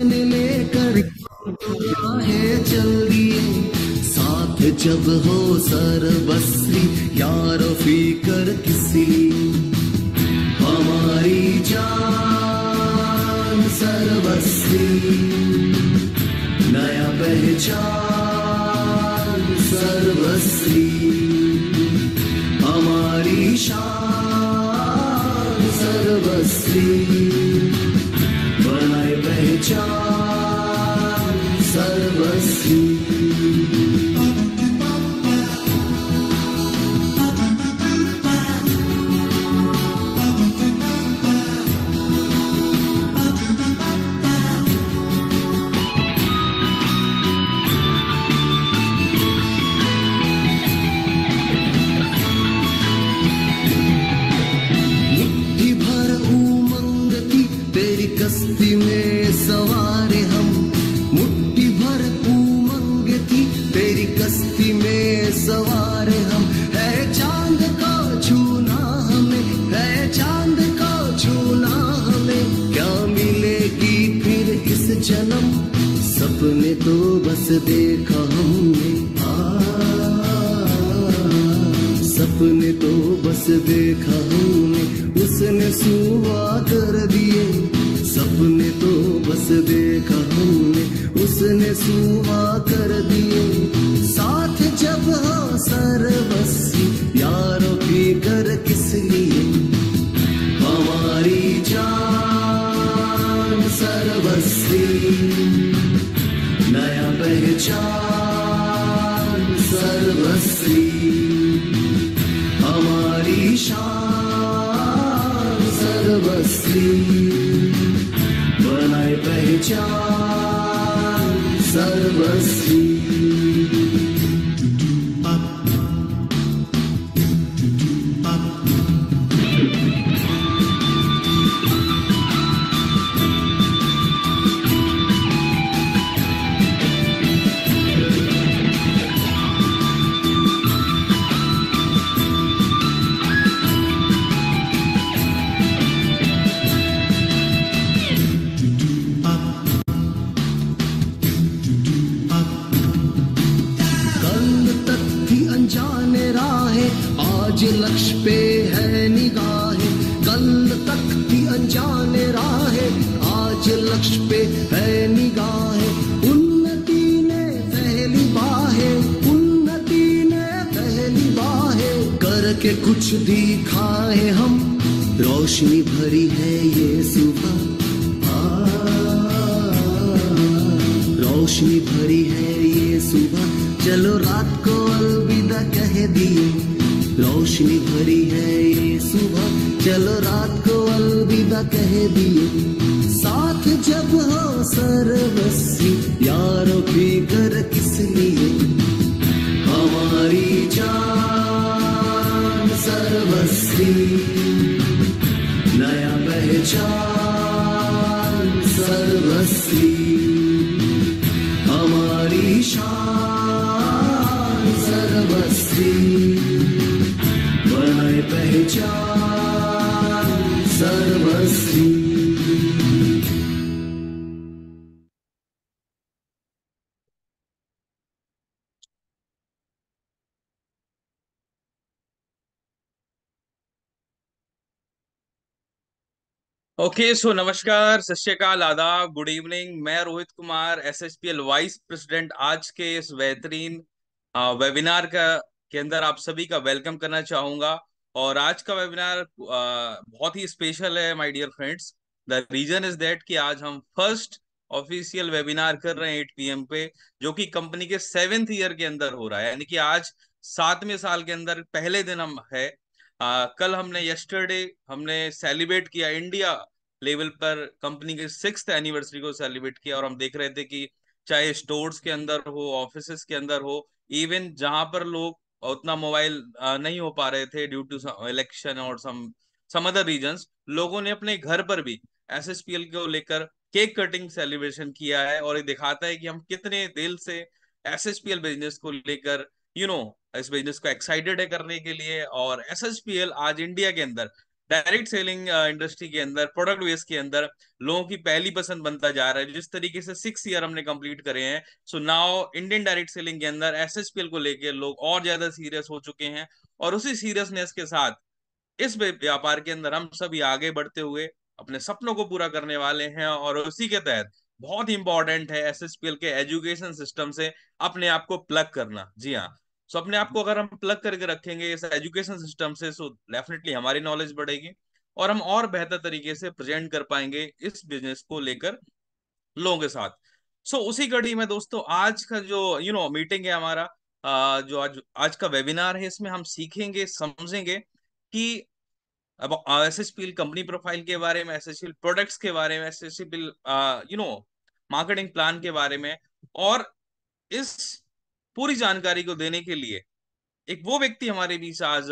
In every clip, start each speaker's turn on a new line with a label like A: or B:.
A: लेकर राहें चल दिए साथ जब हो सरबस्ती यारो फिकर किसी हमारी जान सरबस्ती नया पहचान सरबस्ती हमारी शान सरबस्ती बनाए पहचान सर्वस्वी मुट्ठी भर उमंग की तेरी कश्ती में सवार हम मुट्ठी भर उमंग की तेरी कश्ती में सवार हम है चांद को छूना हमें है चांद को छूना हमें क्या मिलेगी फिर इस जन्म सपने तो बस देखा हमने सपने तो बस देखा हमने उसने सुवा कर दिए सपने तो बस देखा हमने उसने सुवा कर दिए साथ जब हो सरबस्ती यारों की कर किस लिए हमारी जान सरबस्ती नया पहचान सरबस्ती हमारी शान सर्वस्वी बनाए पहचान सर्वस्वी आज लक्ष्य पे है निगाहें कल तक थी अनजाने राहें आज लक्ष्य पे है निगाहें उन्नति ने पहली बाहें उन्नति ने पहली बाहें करके कुछ दिखाए हम रोशनी भरी है ये सुबह रोशनी भरी है ये सुबह चलो रात को अलविदा कह दिए रोशनी भरी है ये सुबह चलो रात को अलविदा कह दिए साथ जब हो सरबस्ती यारों फिकर किस लिए हमारी जान सरबस्ती नया पहचान सरबस्ती हमारी शान सरबस्ती बनाए पहचान सर्वस्वी
B: ओके सो नमस्कार, सत श्री अकाल, आदाब, गुड इवनिंग। मैं Rohit Kumar, SSPL vice president, आज के इस बेहतरीन वेबिनार का के अंदर आप सभी का वेलकम करना चाहूंगा। और आज का वेबिनार बहुत ही स्पेशल है my dear friends. The reason is that कि आज हम फर्स्ट ऑफिशियल वेबिनार कर रहे हैं 8 PM पे, जो कि कंपनी के 7th ईयर के अंदर हो रहा है, यानी कि आज 7वें साल के अंदर पहले दिन हम है। कल हमने यस्टरडे हमने सेलिब्रेट किया इंडिया लेवल पर कंपनी के 6th एनिवर्सरी को सेलिब्रेट किया। और हम देख रहे थे कि चाहे स्टोर्स के अंदर हो, ऑफिसेस के अंदर हो, इवन जहां पर लोग उतना मोबाइल नहीं हो पा रहे थे ड्यू टू इलेक्शन और सम अदर रीजंस, लोगों ने अपने घर पर भी एसएसपीएल को लेकर केक कटिंग सेलिब्रेशन किया है। और ये दिखाता है कि हम कितने दिल से एसएसपीएल बिजनेस को लेकर इस बिजनेस को एक्साइटेड है करने के लिए। और एसएसपीएल आज इंडिया के अंदर डायरेक्ट सेलिंग इंडस्ट्री के अंदर, प्रोडक्ट बेस के अंदर लोगों की पहली पसंद बनता जा रहा है। जिस तरीके से 6 ईयर हमने कंप्लीट करे हैं, so now Indian direct selling के अंदर एसएसपीएल को लेके लोग और ज्यादा सीरियस हो चुके हैं। और उसी सीरियसनेस के साथ इस व्यापार के अंदर हम सभी आगे बढ़ते हुए अपने सपनों को पूरा करने वाले हैं। और उसी के तहत बहुत इंपॉर्टेंट है एसएसपीएल के एजुकेशन सिस्टम से अपने आप को प्लग करना। जी हाँ, सो अपने आप को अगर हम प्लग करके रखेंगे इस एजुकेशन सिस्टम से, सो डेफिनेटली हमारी नॉलेज बढ़ेगी और हम और बेहतर तरीके से प्रेजेंट कर पाएंगे इस बिजनेस को लेकर लोगों के साथ। सो उसी कड़ी में दोस्तों आज का जो मीटिंग है हमारा, जो आज आज का वेबिनार है, इसमें हम सीखेंगे समझेंगे कि अब एसएसपीएल कंपनी प्रोफाइल के बारे में, एसएसपीएल प्रोडक्ट्स के बारे में, एसएसपीएल मार्केटिंग प्लान के बारे में। और इस पूरी जानकारी को देने के लिए एक वो व्यक्ति हमारे बीच आज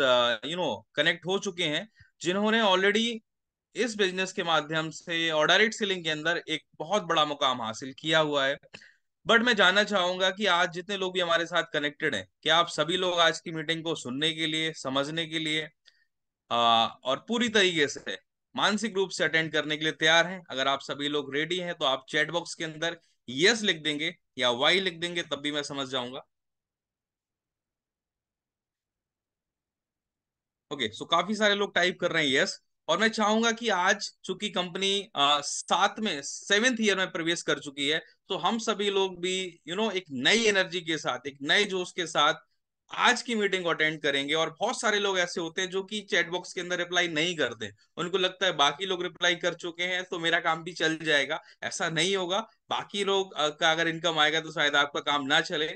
B: कनेक्ट हो चुके हैं, जिन्होंने ऑलरेडी इस बिजनेस के माध्यम से और डायरेक्ट सेलिंग के अंदर एक बहुत बड़ा मुकाम हासिल किया हुआ है। बट मैं जानना चाहूंगा कि आज जितने लोग भी हमारे साथ कनेक्टेड हैं, क्या आप सभी लोग आज की मीटिंग को सुनने के लिए, समझने के लिए और पूरी तरीके से मानसिक रूप से अटेंड करने के लिए तैयार हैं? अगर आप सभी लोग रेडी हैं तो आप चैट बॉक्स के अंदर यस लिख देंगे या वाई लिख देंगे, तब भी मैं समझ जाऊंगा। ओके, सो काफी सारे लोग टाइप कर रहे हैं यस। और मैं चाहूंगा कि आज चूंकि कंपनी सात में 7th ईयर में प्रवेश कर चुकी है, तो हम सभी लोग भी एक नई एनर्जी के साथ, एक नए जोश के साथ आज की मीटिंग को अटेंड करेंगे। और बहुत सारे लोग ऐसे होते हैं जो कि चैट बॉक्स के अंदर रिप्लाई नहीं करते, उनको लगता है बाकी लोग रिप्लाई कर चुके हैं तो मेरा काम भी चल जाएगा। ऐसा नहीं होगा। बाकी लोग का अगर इनकम आएगा तो शायद आपका काम ना चले।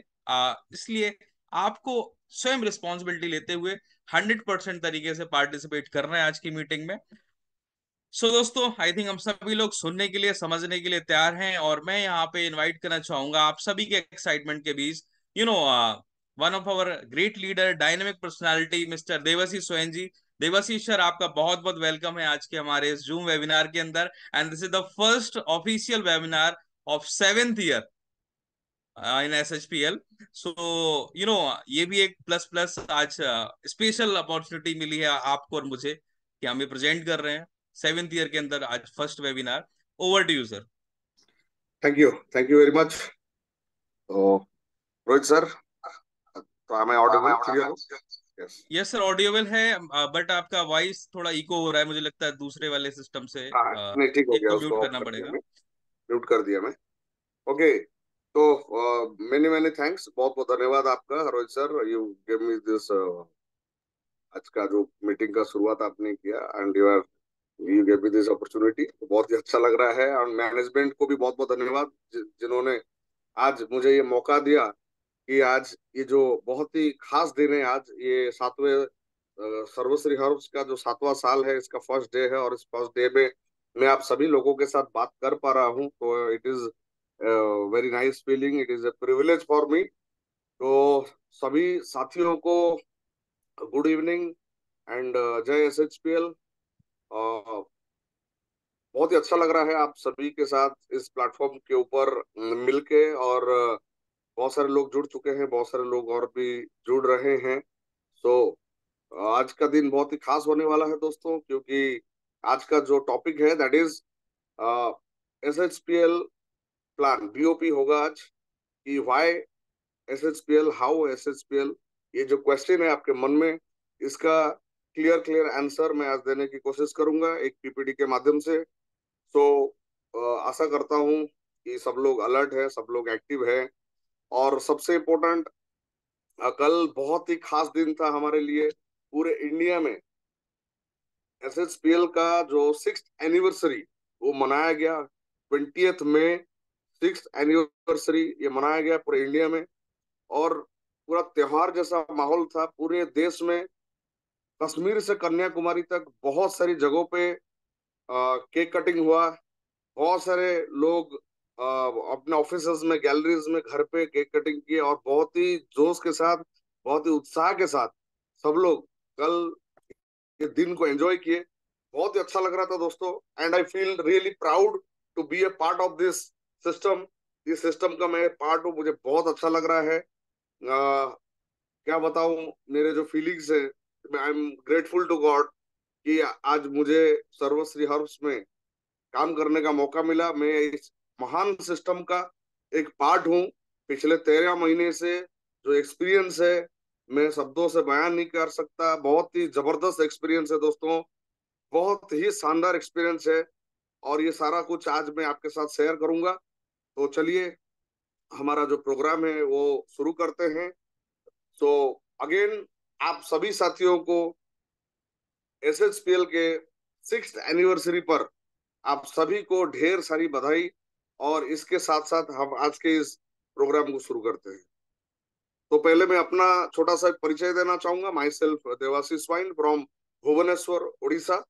B: इसलिए आपको स्वयं रिस्पॉन्सिबिलिटी लेते हुए 100% तरीके से पार्टिसिपेट करना है आज की मीटिंग में। सो दोस्तों, आई थिंक हम सभी लोग सुनने के लिए, समझने के लिए तैयार हैं। और मैं यहाँ पे इनवाइट करना चाहूंगा आप सभी के एक्साइटमेंट के बीच you know one of our great leader, dynamic personality, mister Devashish Soyan ji. Devashish sir, आपका बहुत बहुत वेलकम है आज के हमारे इस जूम वेबिनार के अंदर। And this is the first official webinar of 7th year in SHPL. So ये भी एक प्लस प्लस आज स्पेशल अपॉर्चुनिटी मिली है आपको और मुझे कि हम ये प्रेजेंट कर रहे हैं 7th ईयर के अंदर आज first webinar. Over to you sir.
C: Thank you very much. तो रोहित सर, तो am I audible clear? Yes.
B: Yes sir, audible है। बट आपका वॉइस थोड़ा इको हो रहा है, मुझे लगता है दूसरे वाले सिस्टम से।
C: हाँ, नहीं ठीक हो
B: एक
C: गया,
B: को
C: उसको
B: म्यूट
C: ऑफ
B: करना
C: कर दिया
B: पड़ेगा।
C: मैं, म्यूट कर दिया मैं। ओके, तो मेनी मेनी थैंक्स, बहुत बहुत धन्यवाद आपका Rohit sir. You give me this, आज का जो मीटिंग का शुरुआत आपने किया, and you give me this opportunity, बहुत ही अच्छा लग रहा है। और मैनेजमेंट को भी बहुत बहुत धन्यवाद जिन्होंने आज मुझे ये मौका दिया कि आज ये जो बहुत ही खास दिन है, आज ये 7वें सर्वश्री हर्ब्स का जो 7वां साल है, इसका फर्स्ट डे है। और इस फर्स्ट डे में मैं आप सभी लोगों के साथ बात कर पा रहा हूँ, तो it is very nice feeling, it is a privilege for me. तो सभी साथियों को गुड इवनिंग एंड जय एसएचपीएल। बहुत ही अच्छा लग रहा है आप सभी के साथ इस प्लेटफॉर्म के ऊपर मिलके। और बहुत सारे लोग जुड़ चुके हैं, बहुत सारे लोग और भी जुड़ रहे हैं। सो आज का दिन बहुत ही खास होने वाला है दोस्तों, क्योंकि आज का जो टॉपिक है दैट इज एसएचपीएल प्लान, बीओपी होगा आज। कि व्हाई एसएचपीएल, हाउ एसएचपीएल, ये जो क्वेश्चन है आपके मन में, इसका क्लियर क्लियर आंसर मैं आज देने की कोशिश करूंगा एक पीपीटी के माध्यम से। सो आशा करता हूं कि सब लोग अलर्ट है, सब लोग एक्टिव है। और सबसे इम्पोर्टेंट, कल बहुत ही खास दिन था हमारे लिए पूरे इंडिया में। एसएचपीएल का जो 6th एनिवर्सरी वो मनाया गया 20th मई। 6th एनिवर्सरी ये मनाया गया पूरे इंडिया में, और पूरा त्योहार जैसा माहौल था पूरे देश में। कश्मीर से कन्याकुमारी तक बहुत सारी जगहों पे केक कटिंग हुआ। बहुत सारे लोग अपने ऑफिस में, गैलरीज में, घर पे केक कटिंग किए, और बहुत ही जोश के साथ, बहुत ही उत्साह के साथ सब लोग कल ये दिन को एंजॉय किए। बहुत ही अच्छा लग रहा था दोस्तों, and I feel really proud to be a part of this system. इस सिस्टम का मैं पार्ट हूँ, मुझे बहुत अच्छा लग रहा है। क्या बताऊं मेरे जो फीलिंग्स है। I am grateful to God कि आज मुझे सर्वश्री हर्ब्स में काम करने का मौका मिला। मैं इस महान सिस्टम का एक पार्ट हूँ। पिछले 13 महीने से जो एक्सपीरियंस है, मैं शब्दों से बयान नहीं कर सकता। बहुत ही जबरदस्त एक्सपीरियंस है दोस्तों, बहुत ही शानदार एक्सपीरियंस है। और ये सारा कुछ आज मैं आपके साथ शेयर करूंगा। तो चलिए हमारा जो प्रोग्राम है वो शुरू करते हैं। सो अगेन आप सभी साथियों को एसएचपीएल के 6th एनिवर्सरी पर आप सभी को ढेर सारी बधाई। और इसके साथ साथ हम आज के इस प्रोग्राम को शुरू करते हैं। तो पहले मैं अपना छोटा सा परिचय देना चाहूंगा। Myself Debashish Swain from Bhubaneswar Orissa.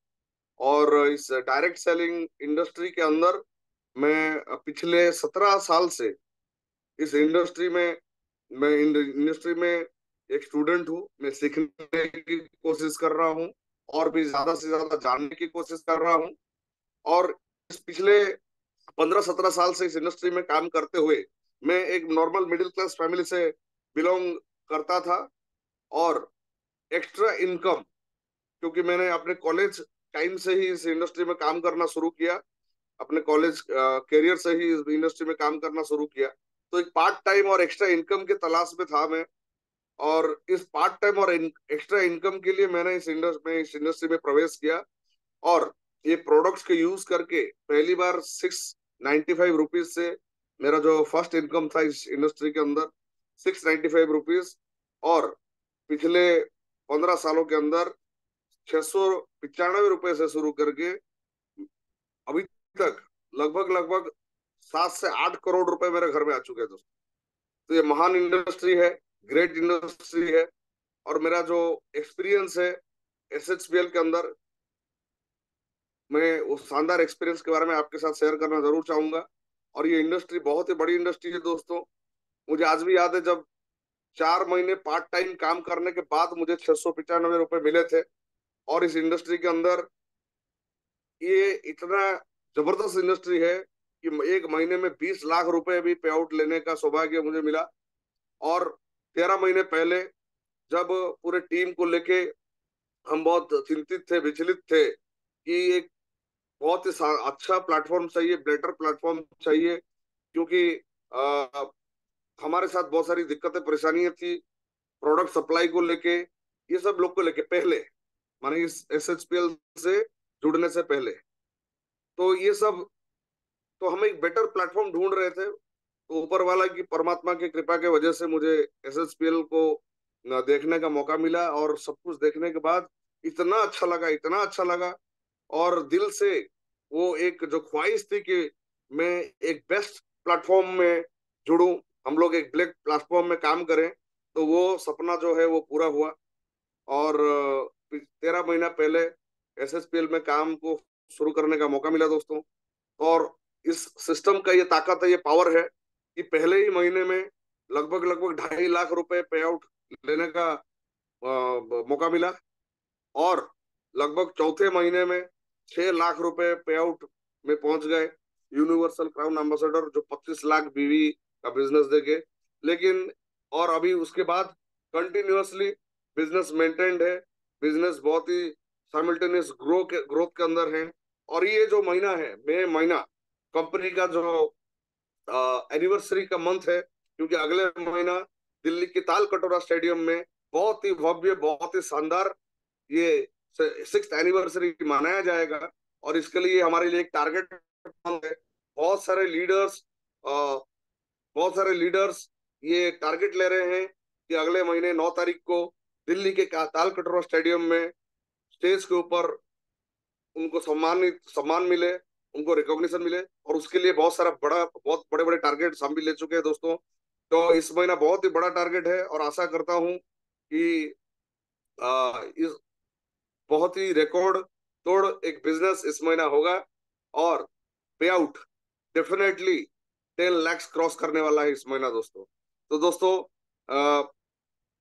C: और इस डायरेक्ट सेलिंग इंडस्ट्री के अंदर मैं पिछले 17 साल से इस इंडस्ट्री में मैं इंडस्ट्री में एक स्टूडेंट हूँ। मैं सीखने की कोशिश कर रहा हूँ और भी ज्यादा से ज्यादा जानने की कोशिश कर रहा हूँ। और इस पिछले 15-17 साल से इस इंडस्ट्री में काम करते हुए मैं एक नॉर्मल मिडिल क्लास फैमिली से बिलोंग करता था। और एक्स्ट्रा इनकम, क्योंकि मैंने अपने कॉलेज टाइम से ही इस इंडस्ट्री में काम करना शुरू किया, अपने कॉलेज करियर से ही इस इंडस्ट्री में काम करना शुरू किया, तो एक पार्ट टाइम और एक्स्ट्रा इनकम के तलाश में था मैं। और इस पार्ट टाइम और एक्स्ट्रा इनकम के लिए मैंने इस इंडस्ट्री में प्रवेश किया। और ये प्रोडक्ट्स के यूज करके पहली बार 695 रुपीज से मेरा जो फर्स्ट इनकम था इस इंडस्ट्री के अंदर 695 रुपीज। और पिछले 15 सालों के अंदर 695 रुपए से शुरू करके अभी तक लगभग लगभग 7 से 8 करोड़ रुपए मेरे घर में आ चुके हैं दोस्तों। तो ये महान इंडस्ट्री है, ग्रेट इंडस्ट्री है। और मेरा जो एक्सपीरियंस है एसएचपीएल के अंदर, मैं उस शानदार एक्सपीरियंस के बारे में आपके साथ शेयर करना जरूर चाहूंगा। और ये इंडस्ट्री बहुत ही बड़ी इंडस्ट्री है दोस्तों। मुझे आज भी याद है जब 4 महीने पार्ट टाइम काम करने के बाद मुझे 695 रुपए मिले थे। और इस इंडस्ट्री के अंदर ये इतना जबरदस्त इंडस्ट्री है कि एक महीने में 20 लाख रुपए भी पे आउट लेने का सौभाग्य मुझे मिला। और 13 महीने पहले जब पूरे टीम को लेके हम बहुत चिंतित थे, विचलित थे कि एक बहुत ही अच्छा प्लेटफॉर्म चाहिए, बेटर प्लेटफॉर्म चाहिए, क्योंकि आ, हमारे साथ बहुत सारी दिक्कतें परेशानियां थी प्रोडक्ट सप्लाई को लेके, ये सब लोग को लेके पहले, माने इस एसएचपीएल से जुड़ने से पहले। तो ये सब, तो हम एक बेटर प्लेटफॉर्म ढूंढ रहे थे। तो ऊपर वाला की परमात्मा की कृपा के वजह से मुझे एसएचपीएल को देखने का मौका मिला। और सब कुछ देखने के बाद इतना अच्छा लगा, इतना अच्छा लगा। और दिल से वो एक जो ख्वाहिश थी कि मैं एक बेस्ट प्लेटफॉर्म में जुड़ूं, हम लोग एक ब्लैक प्लेटफॉर्म में काम करें, तो वो सपना जो है वो पूरा हुआ। और 13 महीना पहले एसएचपीएल में काम को शुरू करने का मौका मिला दोस्तों। और इस सिस्टम का ये ताकत है, ये पावर है कि पहले ही महीने में लगभग लगभग 2.5 लाख रुपए पे आउट लेने का मौका मिला। और लगभग चौथे महीने में 6 लाख रुपए पे आउट में पहुंच गए। यूनिवर्सल क्राउन एम्बेसडर जो 25 लाख बीवी का बिजनेस देके। लेकिन और अभी उसके बाद कंटिन्यूअसली बिजनेस मेंटेन्ड है, बिजनेस बहुत ही साइमल्टेनियस ग्रोथ के अंदर है। और ये जो महीना है, मई महीना, कंपनी का जो एनिवर्सरी का मंथ है, क्योंकि अगले महीना दिल्ली के ताल कटोरा स्टेडियम में बहुत ही भव्य, बहुत ही शानदार ये 6th एनिवर्सरी मनाया जाएगा। और इसके लिए हमारे लिए एक टारगेट है। बहुत सारे लीडर्स बहुत सारे लीडर्स ये टारगेट ले रहे हैं कि अगले महीने 9 तारीख को दिल्ली के ताल कटोरा स्टेडियम में स्टेज के ऊपर उनको सम्मान मिले, उनको रिकॉग्निशन मिले। और उसके लिए बहुत बड़े बड़े टारगेट हम भी ले चुके हैं दोस्तों। तो इस महीना बहुत ही बड़ा टारगेट है और आशा करता हूं कि इस बहुत ही रिकॉर्ड तोड़ एक बिजनेस इस महीना होगा। और पे आउट डेफिनेटली 10 लाख क्रॉस करने वाला है इस महीना दोस्तों। तो दोस्तों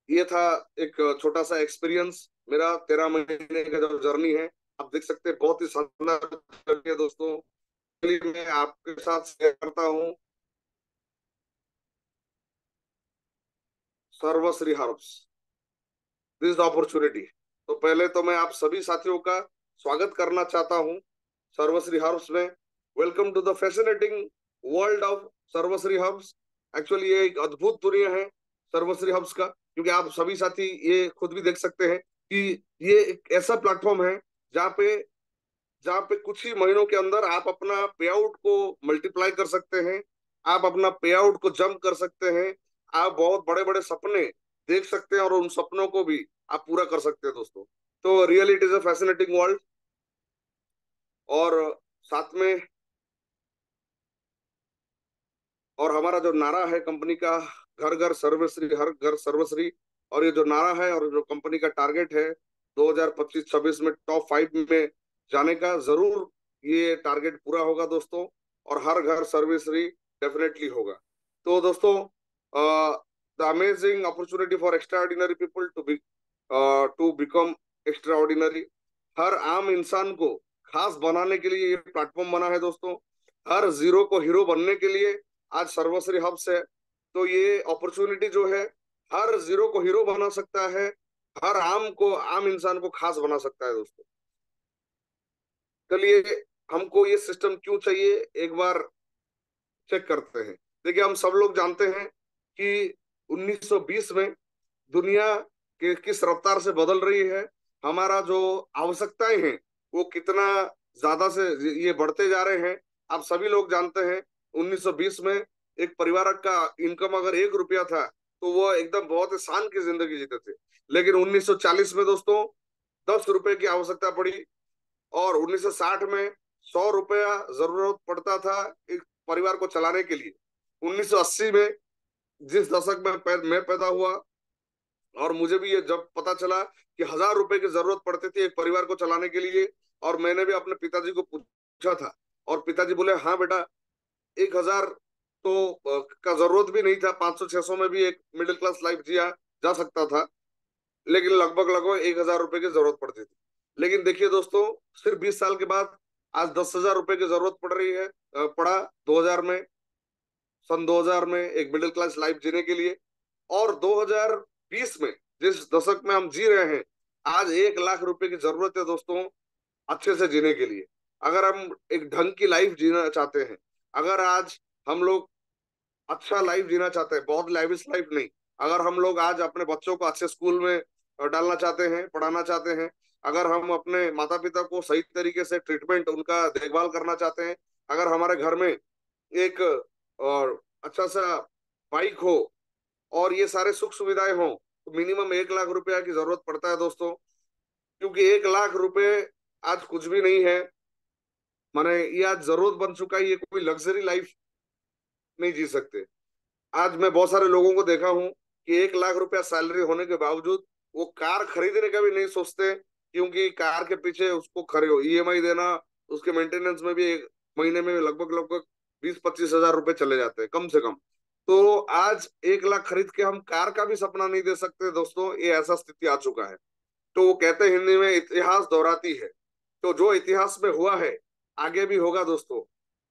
C: ये था एक छोटा सा एक्सपीरियंस मेरा 13 महीने का जो जर्नी है। आप देख सकते हैं बहुत ही शानदार जर्नी है दोस्तों। चलिए मैं आपके साथ शेयर करता हूँ सर्वश्री हर्ब्स, दिस अपॉर्चुनिटी। तो पहले तो मैं आप सभी साथियों का स्वागत करना चाहता हूँ सर्वश्री हर्ब्स में। Welcome to the fascinating world of Sarvashree herbs. Actually ये एक अद्भुत दुनिया है सर्वश्री हर्ब्स का, क्योंकि आप सभी साथी ये खुद भी देख सकते हैं कि ये एक ऐसा प्लेटफॉर्म है जहाँ पे कुछ ही महीनों के अंदर आप अपना पे आउट को मल्टीप्लाई कर सकते हैं, आप अपना पे आउट को जंप कर सकते हैं, आप बहुत बड़े बड़े सपने देख सकते हैं और उन सपनों को भी आप पूरा कर सकते हैं दोस्तों। तो really it is a fascinating world. और साथ में और हमारा जो नारा है कंपनी का, घर घर सर्वश्री, हर घर सर्वश्री। और ये जो नारा है और जो कंपनी का टारगेट है 2025-26 में टॉप 5 में जाने का, जरूर ये टारगेट पूरा होगा दोस्तों। और हर घर सर्वश्री डेफिनेटली होगा। तो दोस्तों, the amazing opportunity for extraordinary people to become extraordinary. हर आम इंसान को खास बनाने के लिए ये प्लेटफॉर्म बना है दोस्तों। हर जीरो को हीरो बनने के लिए आज सर्वश्री हब्स है। तो ये अपॉर्चुनिटी जो है, हर जीरो को हीरो बना सकता है, हर आम इंसान को खास बना सकता है दोस्तों। चलिए, हमको ये सिस्टम क्यों चाहिए एक बार चेक करते हैं। देखिए, हम सब लोग जानते हैं कि 1920 में दुनिया के किस रफ्तार से बदल रही है, हमारा जो आवश्यकताएं हैं वो कितना ज्यादा से ये बढ़ते जा रहे हैं। आप सभी लोग जानते हैं 1920 में एक परिवार का इनकम अगर 1 रुपया था तो वो एकदम बहुत ही शान की जिंदगी जीते थे। लेकिन 1940 में दोस्तों 10 रुपए की आवश्यकता पड़ी, और 1960 में 100 रुपया जरूरत पड़ता था एक परिवार को चलाने के लिए। 1980 में जिस दशक में मैं पैदा हुआ, और मुझे भी ये जब पता चला कि 1,000 रुपए की जरूरत पड़ती थी एक परिवार को चलाने के लिए, और मैंने भी अपने पिताजी को पूछा था, और पिताजी बोले हाँ बेटा, 1,000 तो का जरूरत भी नहीं था, 500-600 में भी एक मिडिल क्लास लाइफ जिया जा सकता था, लेकिन लगभग लगभग 1,000 रुपए की जरूरत पड़ती थी। लेकिन देखिए दोस्तों, सिर्फ 20 साल के बाद आज 10,000 रुपए की जरूरत पड़ रही है, पड़ा 2000 में, सन 2000 में एक मिडिल क्लास लाइफ जीने के लिए। और 2020 में जिस दशक में हम जी रहे हैं, आज 1,00,000 रुपए की जरूरत है दोस्तों अच्छे से जीने के लिए। अगर हम एक ढंग की लाइफ जीना चाहते हैं, अगर आज हम लोग अच्छा लाइफ जीना चाहते हैं, बहुत लैविश लाइफ नहीं, अगर हम लोग आज अपने बच्चों को अच्छे स्कूल में डालना चाहते हैं, पढ़ाना चाहते हैं, अगर हम अपने माता पिता को सही तरीके से ट्रीटमेंट, उनका देखभाल करना चाहते हैं, अगर हमारे घर में एक और अच्छा सा बाइक हो और ये सारे सुख सुविधाएं हो, तो मिनिमम 1,00,000 रुपया की जरूरत पड़ता है दोस्तों। क्योंकि 1,00,000 रुपए आज कुछ भी नहीं है, माने ये आज जरूरत बन चुका है, ये कोई लग्जरी लाइफ नहीं जी सकते। आज मैं बहुत सारे लोगों को देखा हूँ कि 1,00,000 रुपया सैलरी होने के बावजूद वो कार खरीदने का भी नहीं सोचते, क्योंकि कार के पीछे उसको ईएमआई देना, उसके मेंटेनेंस में भी एक महीने में लगभग लगभग 20-25 हजार रुपए चले जाते हैं कम से कम। तो आज 1,00,000 खरीद के हम कार का भी सपना नहीं दे सकते दोस्तों, ये ऐसा स्थिति आ चुका है। तो वो कहते हैं हिंदी में, इतिहास दोहराती है। तो जो इतिहास में हुआ है आगे भी होगा दोस्तों।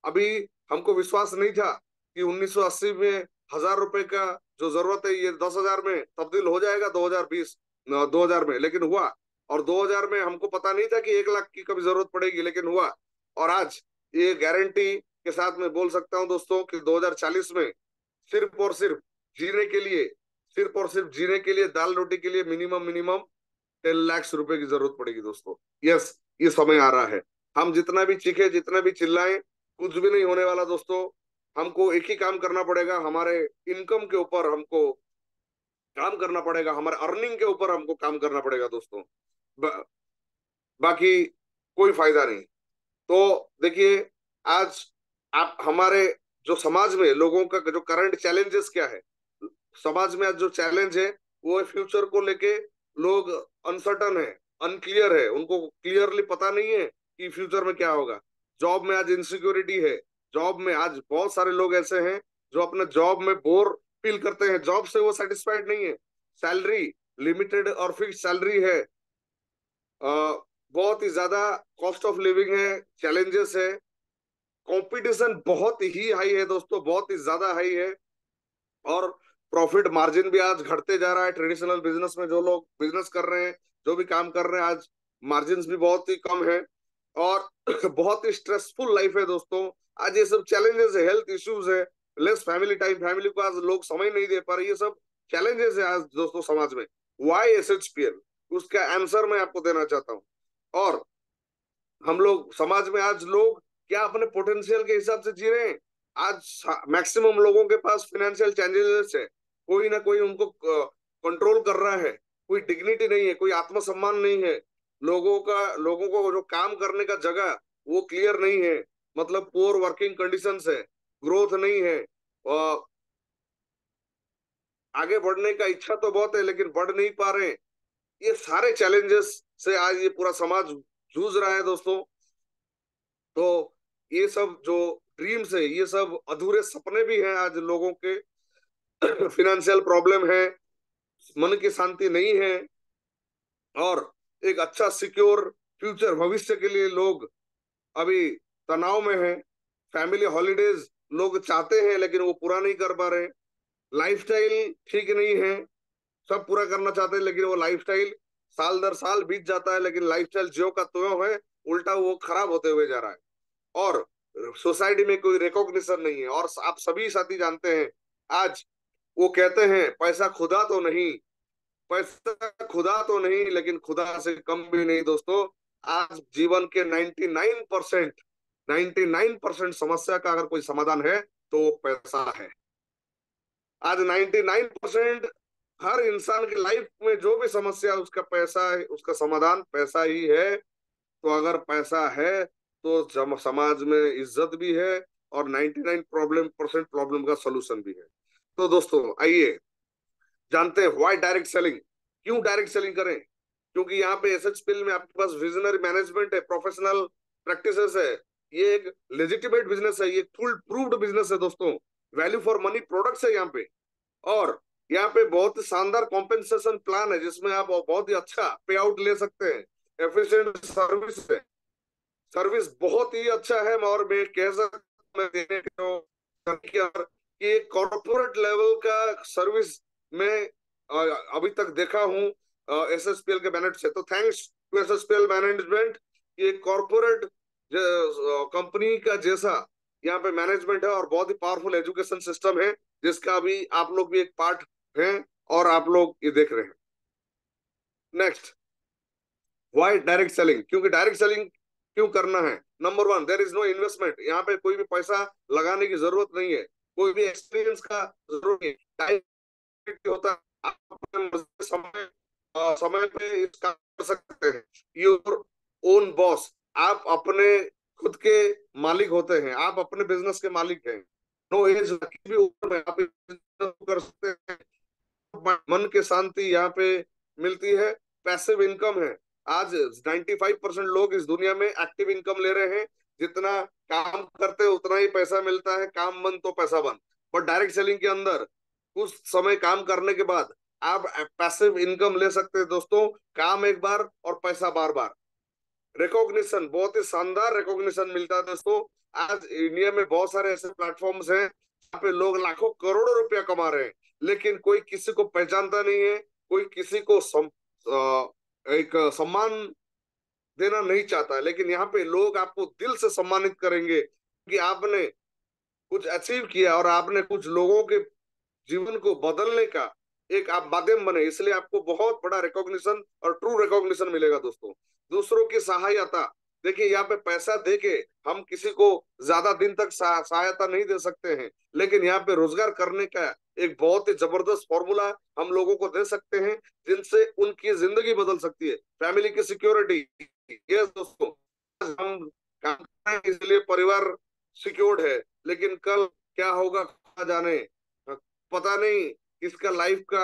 C: अभी हमको विश्वास नहीं था कि 1980 में 1,000 रुपए का जो जरूरत है ये 10,000 में तब्दील हो जाएगा 2020 में, लेकिन हुआ। और 2000 में हमको पता नहीं था कि 1,00,000 की कभी जरूरत पड़ेगी, लेकिन हुआ। और आज ये गारंटी के साथ मैं बोल सकता हूं दोस्तों कि 2040 में सिर्फ और सिर्फ जीने के लिए, दाल रोटी के लिए मिनिमम 10,00,000 रुपए की जरूरत पड़ेगी दोस्तों। यस, ये समय आ रहा है। हम जितना भी चीखे, जितना भी चिल्लाएं, कुछ भी नहीं होने वाला दोस्तों। हमको एक ही काम करना पड़ेगा, हमारे इनकम के ऊपर हमको काम करना पड़ेगा, हमारे अर्निंग के ऊपर हमको काम करना पड़ेगा दोस्तों। बाकी कोई फायदा नहीं। तो देखिए, आज आप हमारे जो समाज में लोगों का जो करंट चैलेंजेस क्या है, समाज में आज जो चैलेंज है वो है फ्यूचर को लेके लोग अनसर्टन है, अनक्लियर है, उनको क्लियरली पता नहीं है कि फ्यूचर में क्या होगा। जॉब में आज इनसिक्योरिटी है, जॉब में आज बहुत सारे लोग ऐसे हैं जो अपने जॉब में बोर फील करते हैं, जॉब से वो सेटिस्फाइड नहीं है, सैलरी लिमिटेड और फिक्स सैलरी है, बहुत ही ज्यादा कॉस्ट ऑफ लिविंग है, चैलेंजेस है, कंपटीशन बहुत ही हाई है दोस्तों, बहुत ही ज्यादा हाई है। और प्रॉफिट मार्जिन भी आज घटते जा रहा है। ट्रेडिशनल बिजनेस में जो लोग बिजनेस कर रहे हैं, जो भी काम कर रहे हैं, आज मार्जिन भी बहुत ही कम है और बहुत ही स्ट्रेसफुल लाइफ है दोस्तों। आज ये सब चैलेंजेस है, हेल्थ इश्यूज है, लेस फैमिली टाइम, फैमिली को आज लोग समय नहीं दे पा रहे, ये सब चैलेंजेस है आज दोस्तों समाज में। वाई SHPL, उसका आंसर मैं आपको देना चाहता हूँ। और हम लोग समाज में आज लोग क्या अपने पोटेंशियल के हिसाब से जी रहे हैं? आज मैक्सिमम लोगों के पास फाइनेंशियल चैलेंजेस है, कोई ना कोई उनको कंट्रोल कर रहा है, कोई डिग्निटी नहीं है, कोई आत्मसम्मान नहीं है, लोगों को जो काम करने का जगह वो क्लियर नहीं है, मतलब पुअर वर्किंग कंडीशंस है, ग्रोथ नहीं है, और आगे बढ़ने का इच्छा तो बहुत है लेकिन बढ़ नहीं पा रहे हैं। ये सारे चैलेंजेस से आज ये पूरा समाज जूझ रहा है दोस्तों। तो ये सब जो ड्रीम्स है, ये सब अधूरे सपने भी हैं आज लोगों के। फिनेंशियल प्रॉब्लम है, मन की शांति नहीं है, और एक अच्छा सिक्योर फ्यूचर भविष्य के लिए लोग अभी तनाव में है। फैमिली हॉलीडेज लोग चाहते हैं लेकिन वो पूरा नहीं कर पा रहे। लाइफस्टाइल ठीक नहीं है, सब पूरा करना चाहते हैं लेकिन वो लाइफस्टाइल साल दर साल बीत जाता है, लेकिन लाइफस्टाइल ज्यो का त्यों है, उल्टा वो खराब होते हुए जा रहा है। और सोसाइटी में कोई रिकॉग्निशन नहीं है। और आप सभी साथी जानते हैं, आज वो कहते हैं पैसा खुदा तो नहीं, पैसा खुदा तो नहीं लेकिन खुदा से कम भी नहीं दोस्तों। आज जीवन के 99% समस्या का अगर कोई समाधान है तो वो पैसा है। आज 99% हर इंसान की लाइफ में जो भी समस्या है उसका पैसा है, उसका समाधान पैसा ही है। तो अगर पैसा है तो समाज में इज्जत भी है और 99% प्रॉब्लम का सोल्यूशन भी है। तो दोस्तों आइए जानते हैं व्हाई डायरेक्ट सेलिंग, क्यों डायरेक्ट सेलिंग करें। क्योंकि यहाँ पे SHPL में आपके पास विजनरी मैनेजमेंट है, प्रोफेशनल प्रैक्टिसेस है, ये एक लेजिटिमेट बिजनेस है, ये फुल प्रूव्ड बिजनेस है दोस्तों। वैल्यू फॉर मनी प्रोडक्ट्स है यहाँ पे। और यहाँ पे बहुत ही शानदार कॉम्पेंसेशन प्लान है जिसमें आप बहुत ही अच्छा पे आउट ले सकते हैं। एफिशिएंट सर्विस है, सर्विस बहुत ही अच्छा है। और मैं कह सकता मैं देने कि कॉर्पोरेट लेवल का सर्विस में अभी तक देखा हूँ SHPL के मैनेजमेंट से। तो थैंक्स टू SHPL मैनेजमेंट, ये कॉर्पोरेट कंपनी का जैसा यहाँ पे मैनेजमेंट है और बहुत ही पावरफुल एजुकेशन सिस्टम है जिसका अभी आप लोग भी एक पार्ट हैं और आप लोग ये देख रहे हैं। नेक्स्ट, व्हाई डायरेक्ट सेलिंग, क्योंकि डायरेक्ट सेलिंग क्यों करना है। Number 1, there is no investment, यहाँ पे कोई भी पैसा लगाने की जरूरत नहीं है, कोई भी एक्सपीरियंस का जरूरत नहीं। डायरेक्ट होता है, आप अपने समय पे इसका कर सकते हैं। योर ओन बॉस, आप अपने खुद के मालिक होते हैं, आप अपने बिजनेस के मालिक हैं। नो एज, भी उम्र में आप कर सकते हैं। मन की शांति यहाँ पे मिलती है। पैसिव इनकम है, आज 95% लोग इस दुनिया में एक्टिव इनकम ले रहे हैं, जितना काम करते हैं उतना ही पैसा मिलता है, काम बंद तो पैसा बंद। पर डायरेक्ट सेलिंग के अंदर कुछ समय काम करने के बाद आप पैसिव इनकम ले सकते हैं दोस्तों, काम एक बार और पैसा बार बार। रिकॉग्निशन, बहुत ही शानदार रिकॉग्निशन मिलता है दोस्तों। आज इंडिया में बहुत सारे ऐसे प्लेटफॉर्म्स हैं जहाँ पे लोग लाखों करोड़ों रुपया कमा रहे हैं, लेकिन कोई किसी को पहचानता नहीं है, कोई किसी को एक सम्मान देना नहीं चाहता है। लेकिन यहाँ पे लोग आपको दिल से सम्मानित करेंगे कि आपने कुछ अचीव किया और आपने कुछ लोगों के जीवन को बदलने का एक आप माध्यम बने, इसलिए आपको बहुत बड़ा रिकॉग्निशन और ट्रू रिकॉग्निशन मिलेगा दोस्तों। दूसरों की सहायता, देखिए यहाँ पे पैसा देके हम किसी को ज्यादा दिन तक सहायता नहीं दे सकते हैं, लेकिन यहाँ पे रोजगार करने का एक बहुत ही जबरदस्त फॉर्मूला हम लोगों को दे सकते हैं जिनसे उनकी जिंदगी बदल सकती है। फैमिली की सिक्योरिटी, ये दोस्तों हम काम कर रहे हैं इसलिए परिवार सिक्योर्ड है, लेकिन कल क्या होगा जाने, पता नहीं किसका लाइफ का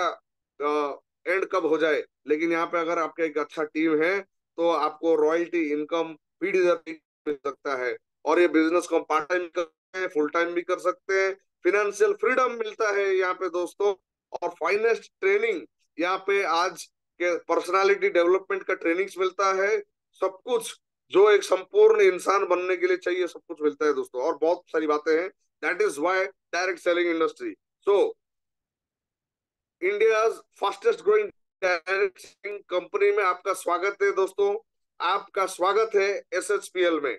C: एंड कब हो जाए। लेकिन यहाँ पे अगर आपका एक अच्छा टीम है तो आपको रॉयल्टी इनकम पीढ़ी दर पीढ़ी मिल सकता है। और ये बिजनेस को हम पार्ट टाइम कर सकते हैं, फुल टाइम भी कर सकते हैं। फिनेंशियल फ्रीडम मिलता है यहाँ पे दोस्तों, और फाइनेंस ट्रेनिंग यहाँ पे आज के पर्सनालिटी डेवलपमेंट का ट्रेनिंग्स मिलता है। सब कुछ जो एक संपूर्ण इंसान बनने के लिए चाहिए सब कुछ मिलता है दोस्तों, और बहुत सारी बातें हैं। That is why direct selling industry. So India fastest growing direct selling company में आपका स्वागत है दोस्तों। आपका स्वागत है SHPL में।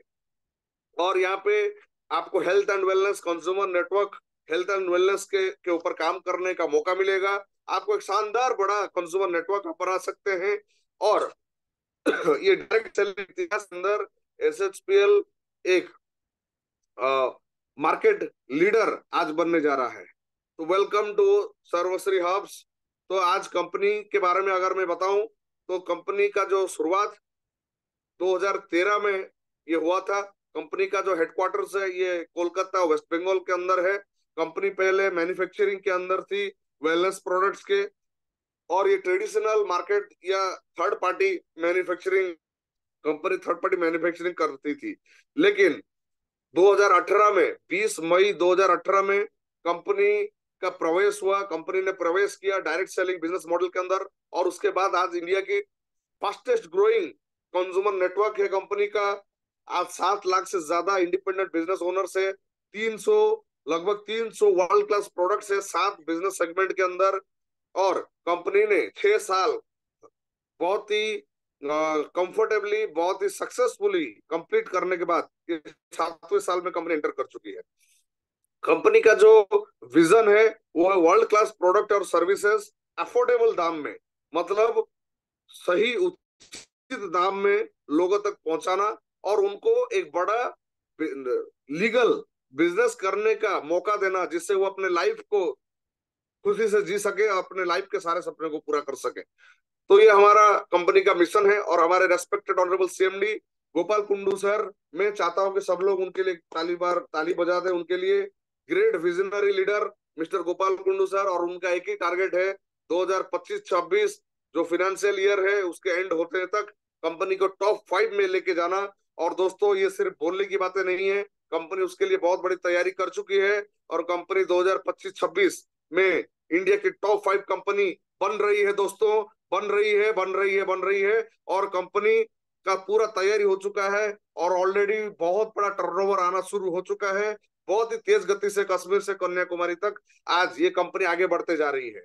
C: और यहाँ पे आपको health and wellness consumer network, health and wellness के ऊपर काम करने का मौका मिलेगा। आपको एक शानदार बड़ा कंज्यूमर नेटवर्क आप बना सकते हैं। और ये डायरेक्ट सेलिंग इतिहास के अंदर SHPL एक मार्केट लीडर आज बनने जा रहा है। तो वेलकम टू सर्वश्री हब्स। तो आज कंपनी के बारे में अगर मैं बताऊं तो कंपनी का जो शुरुआत 2013 में ये हुआ था। कंपनी का जो हेडक्वार्टर्स है ये कोलकाता वेस्ट बंगाल के अंदर है। कंपनी पहले मैन्युफैक्चरिंग के अंदर थी, वेलनेस प्रोडक्ट्स के, और ये ट्रेडिशनल मार्केट या third party manufacturing company third party manufacturing करती थी। लेकिन 2018 में 20 मई 2018 में कंपनी का प्रवेश हुआ, कंपनी ने प्रवेश किया डायरेक्ट सेलिंग बिजनेस मॉडल के अंदर। और उसके बाद आज इंडिया की फास्टेस्ट ग्रोइंग कंज्यूमर नेटवर्क है कंपनी का। आज 7 लाख से ज्यादा इंडिपेंडेंट बिजनेस ओनर्स है, 300 लगभग 300 वर्ल्ड क्लास प्रोडक्ट्स है 7 बिजनेस सेगमेंट के अंदर। और कंपनी ने 6 साल बहुत ही कंफर्टेबली, बहुत ही सक्सेसफुली कंप्लीट करने के बाद 7वें साल में कंपनी एंटर कर चुकी है। कंपनी का जो विजन है वो है वर्ल्ड क्लास प्रोडक्ट और सर्विसेज अफोर्डेबल दाम में, मतलब सही उचित दाम में लोगों तक पहुंचाना और उनको एक बड़ा लीगल बिजनेस करने का मौका देना, जिससे वो अपने लाइफ को खुशी से जी सके, अपने लाइफ के सारे सपने को पूरा कर सके। तो ये हमारा कंपनी का मिशन है। और हमारे respected honourable CMD Gopal Kundu sir, मैं चाहता हूं कि सब लोग उनके लिए ताली बजा दें। उनके लिए great visionary leader mister Gopal Kundu sir, और उनका एक ही टारगेट है 2025-26 जो फाइनेंशियल ईयर है उसके एंड होते तक कंपनी को टॉप 5 में लेके जाना। और दोस्तों ये सिर्फ बोलने की बातें नहीं है, कंपनी उसके लिए बहुत बड़ी तैयारी कर चुकी है। और कंपनी 2025-26 में इंडिया की टॉप 5 कंपनी बन रही है दोस्तों, बन रही है, बन रही है, बन रही है। और कंपनी का पूरा तैयारी हो चुका है और ऑलरेडी बहुत बड़ा टर्नओवर आना शुरू हो चुका है। बहुत ही तेज गति से कश्मीर से कन्याकुमारी तक आज ये कंपनी आगे बढ़ते जा रही है।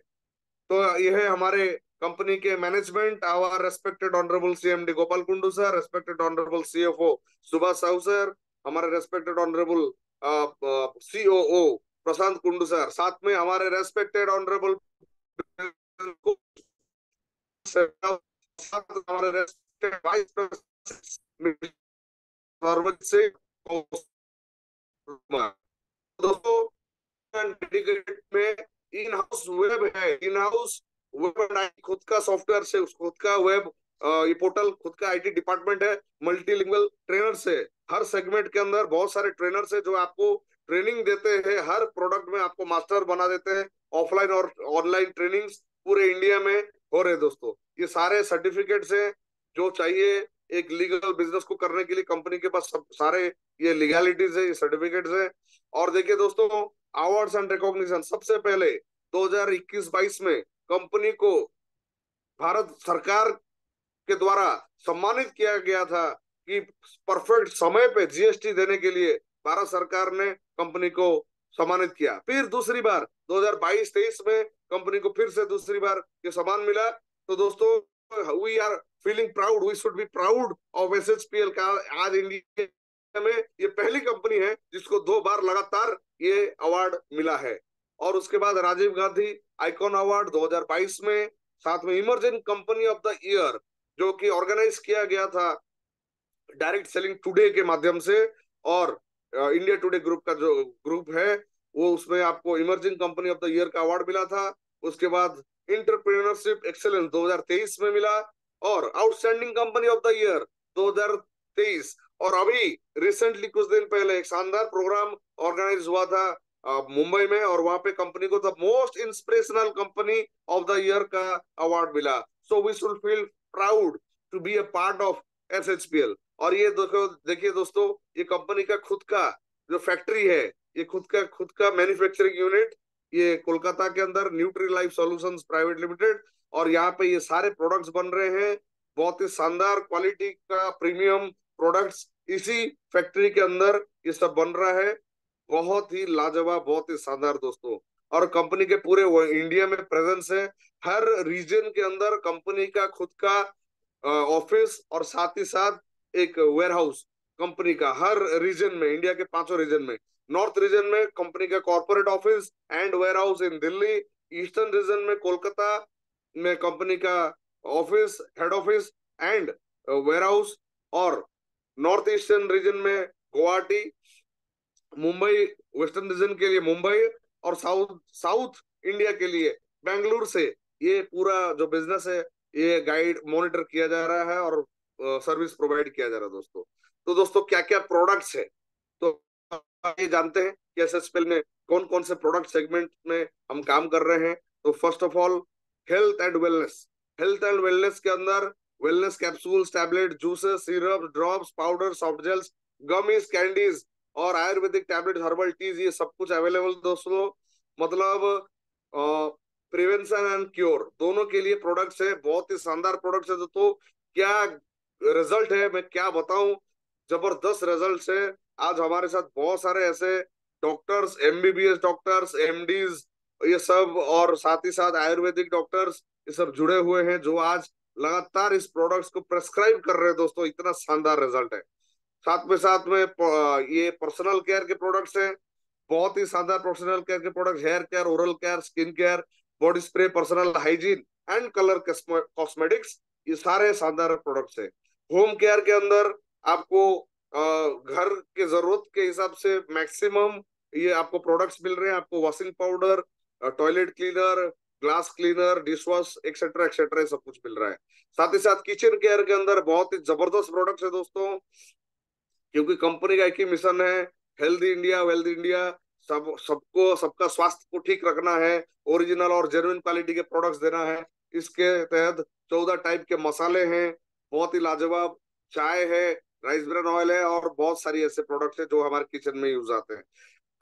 C: तो यह है हमारे कंपनी के management, our respected honourable CMD Gopal Kundu sir, respected honourable CFO Subhash Sahu sir, हमारे respected honourable COO Prashant Kundu sir, साथ में हमारे रेस्पेक्टेड ऑनरेबल हमारे रेस्पेक्टेड वाइस प्रेसिडेंट से दोस्तों डेडिकेटेड में इन हाउस वेब है, इन हाउस वेब खुद का सॉफ्टवेयर से खुद का वेब ये पोर्टल, खुद का IT डिपार्टमेंट है, मल्टीलिंगुअल ट्रेनर्स है। हर सेगमेंट के अंदर बहुत सारे ट्रेनर्स है जो आपको ट्रेनिंग देते हैं, हर प्रोडक्ट में आपको मास्टर बना देते हैं। ऑफलाइन और ऑनलाइन ट्रेनिंग्स पूरे इंडिया में हो रहे दोस्तों। ये सारे सर्टिफिकेट्स हैं जो चाहिए एक लीगल बिजनेस को करने के लिए। कंपनी के पास सब सारे ये लीगैलिटीज है, ये सर्टिफिकेट्स है। और देखिए दोस्तों, अवार्ड्स एंड रिकॉग्निशन, सबसे पहले 2021-22 में कंपनी को भारत सरकार के द्वारा सम्मानित किया गया था कि परफेक्ट समय पे GST देने के लिए भारत सरकार ने कंपनी को सम्मानित किया। फिर दूसरी बार 2022-23 में कंपनी को फिर से दूसरी बार ये सम्मान मिला। तो दोस्तों we are feeling proud, we should be proud of SHPL का। आज इंडिया में ये पहली कंपनी है जिसको 2 बार लगातार ये अवार्ड मिला है। और उसके बाद राजीव गांधी आइकॉन अवार्ड 2022 में, साथ में emerging company of the year जो कि ऑर्गेनाइज किया गया था डायरेक्ट सेलिंग टुडे के माध्यम से, और इंडिया टुडे ग्रुप का जो ग्रुप है वो, उसमें आपको emerging company of the year का अवार्ड मिला था। उसके बाद एंटरप्रेन्योरशिप एक्सेलेंस 2023 में मिला, और outstanding company of the year 2023। और अभी रिसेंटली कुछ दिन पहले एक शानदार प्रोग्राम ऑर्गेनाइज हुआ था मुंबई में, और वहां पे कंपनी को the most inspirational company of the year का अवार्ड मिला। So we should feel proud to be a part of SHPL। और ये देखिए दोस्तों, ये कंपनी का खुद का जो फैक्ट्री है, ये खुद का मैन्युफैक्चरिंग यूनिट, ये कोलकाता के अंदर nutri life solutions private limited, और यहाँ पे ये सारे प्रोडक्ट्स बन रहे हैं। बहुत ही शानदार क्वालिटी का प्रीमियम प्रोडक्ट्स इसी फैक्ट्री के अंदर ये सब बन रहा है। बहुत ही लाजवाब, बहुत ही शानदार दोस्तों। और कंपनी के पूरे इंडिया में प्रेजेंस है, हर रीजन के अंदर कंपनी का खुद का ऑफिस और साथ ही साथ एक वेयर हाउस कंपनी का हर रीजन में, इंडिया के 5 रीजन में। नॉर्थ रीजन में कंपनी का corporate office and warehouse in Delhi. Eastern region में कोलकाता में कंपनी का office, head office and warehouse. और नॉर्थ ईस्टर्न रीजन में गुवाहाटी, मुंबई, वेस्टर्न रीजन के लिए मुंबई, और साउथ साउथ इंडिया के लिए बेंगलुरु से ये पूरा जो बिजनेस है ये गाइड मॉनिटर किया जा रहा है और सर्विस प्रोवाइड किया जा रहा है दोस्तों। तो दोस्तों क्या क्या प्रोडक्ट्स है, तो आप ये जानते हैं कि एसएसपीएल में कौन कौन से प्रोडक्ट सेगमेंट में हम काम कर रहे हैं। तो first of all health and wellness. Health and wellness के अंदर wellness capsules, tablet, juices, syrup, drops, powder, soft gels, gummies, candies और आयुर्वेदिक टैबलेट, हर्बल टीज, ये सब कुछ अवेलेबल दोस्तों। मतलब प्रिवेंशन एंड क्योर दोनों के लिए प्रोडक्ट्स है, बहुत ही शानदार प्रोडक्ट्स है दोस्तों। क्या रिजल्ट है मैं क्या बताऊं, जबरदस्त रिजल्ट है। आज हमारे साथ बहुत सारे ऐसे डॉक्टर्स, एमबीबीएस डॉक्टर्स, एमडीज, ये सब, और साथ ही साथ आयुर्वेदिक डॉक्टर्स, ये सब जुड़े हुए हैं जो आज लगातार इस प्रोडक्ट्स को प्रेस्क्राइब कर रहे हैं दोस्तों। इतना शानदार रिजल्ट है। साथ में ये पर्सनल केयर के प्रोडक्ट्स हैं, बहुत ही शानदार पर्सनल केयर के products, hair care, oral care, skin care, body spray, personal hygiene and colour cosmetics, ये सारे शानदार प्रोडक्ट्स है। होम केयर के अंदर आपको घर के जरूरत के हिसाब से मैक्सिमम ये आपको प्रोडक्ट्स मिल रहे हैं। आपको washing powder, toilet cleaner, glass cleaner, dish wash etcetera etcetera सब कुछ मिल रहा है। साथ ही साथ किचन केयर के अंदर बहुत ही जबरदस्त प्रोडक्ट्स है दोस्तों, क्योंकि कंपनी का एक ही मिशन है, हेल्दी इंडिया वेल्दी इंडिया। सबको सबका स्वास्थ्य को ठीक रखना है, ओरिजिनल और जेन्युइन क्वालिटी के प्रोडक्ट्स देना है। इसके तहत 14 टाइप के मसाले हैं, बहुत ही लाजवाब चाय है, राइस ब्रान ऑयल है और बहुत सारी ऐसे प्रोडक्ट्स है जो हमारे किचन में यूज आते हैं।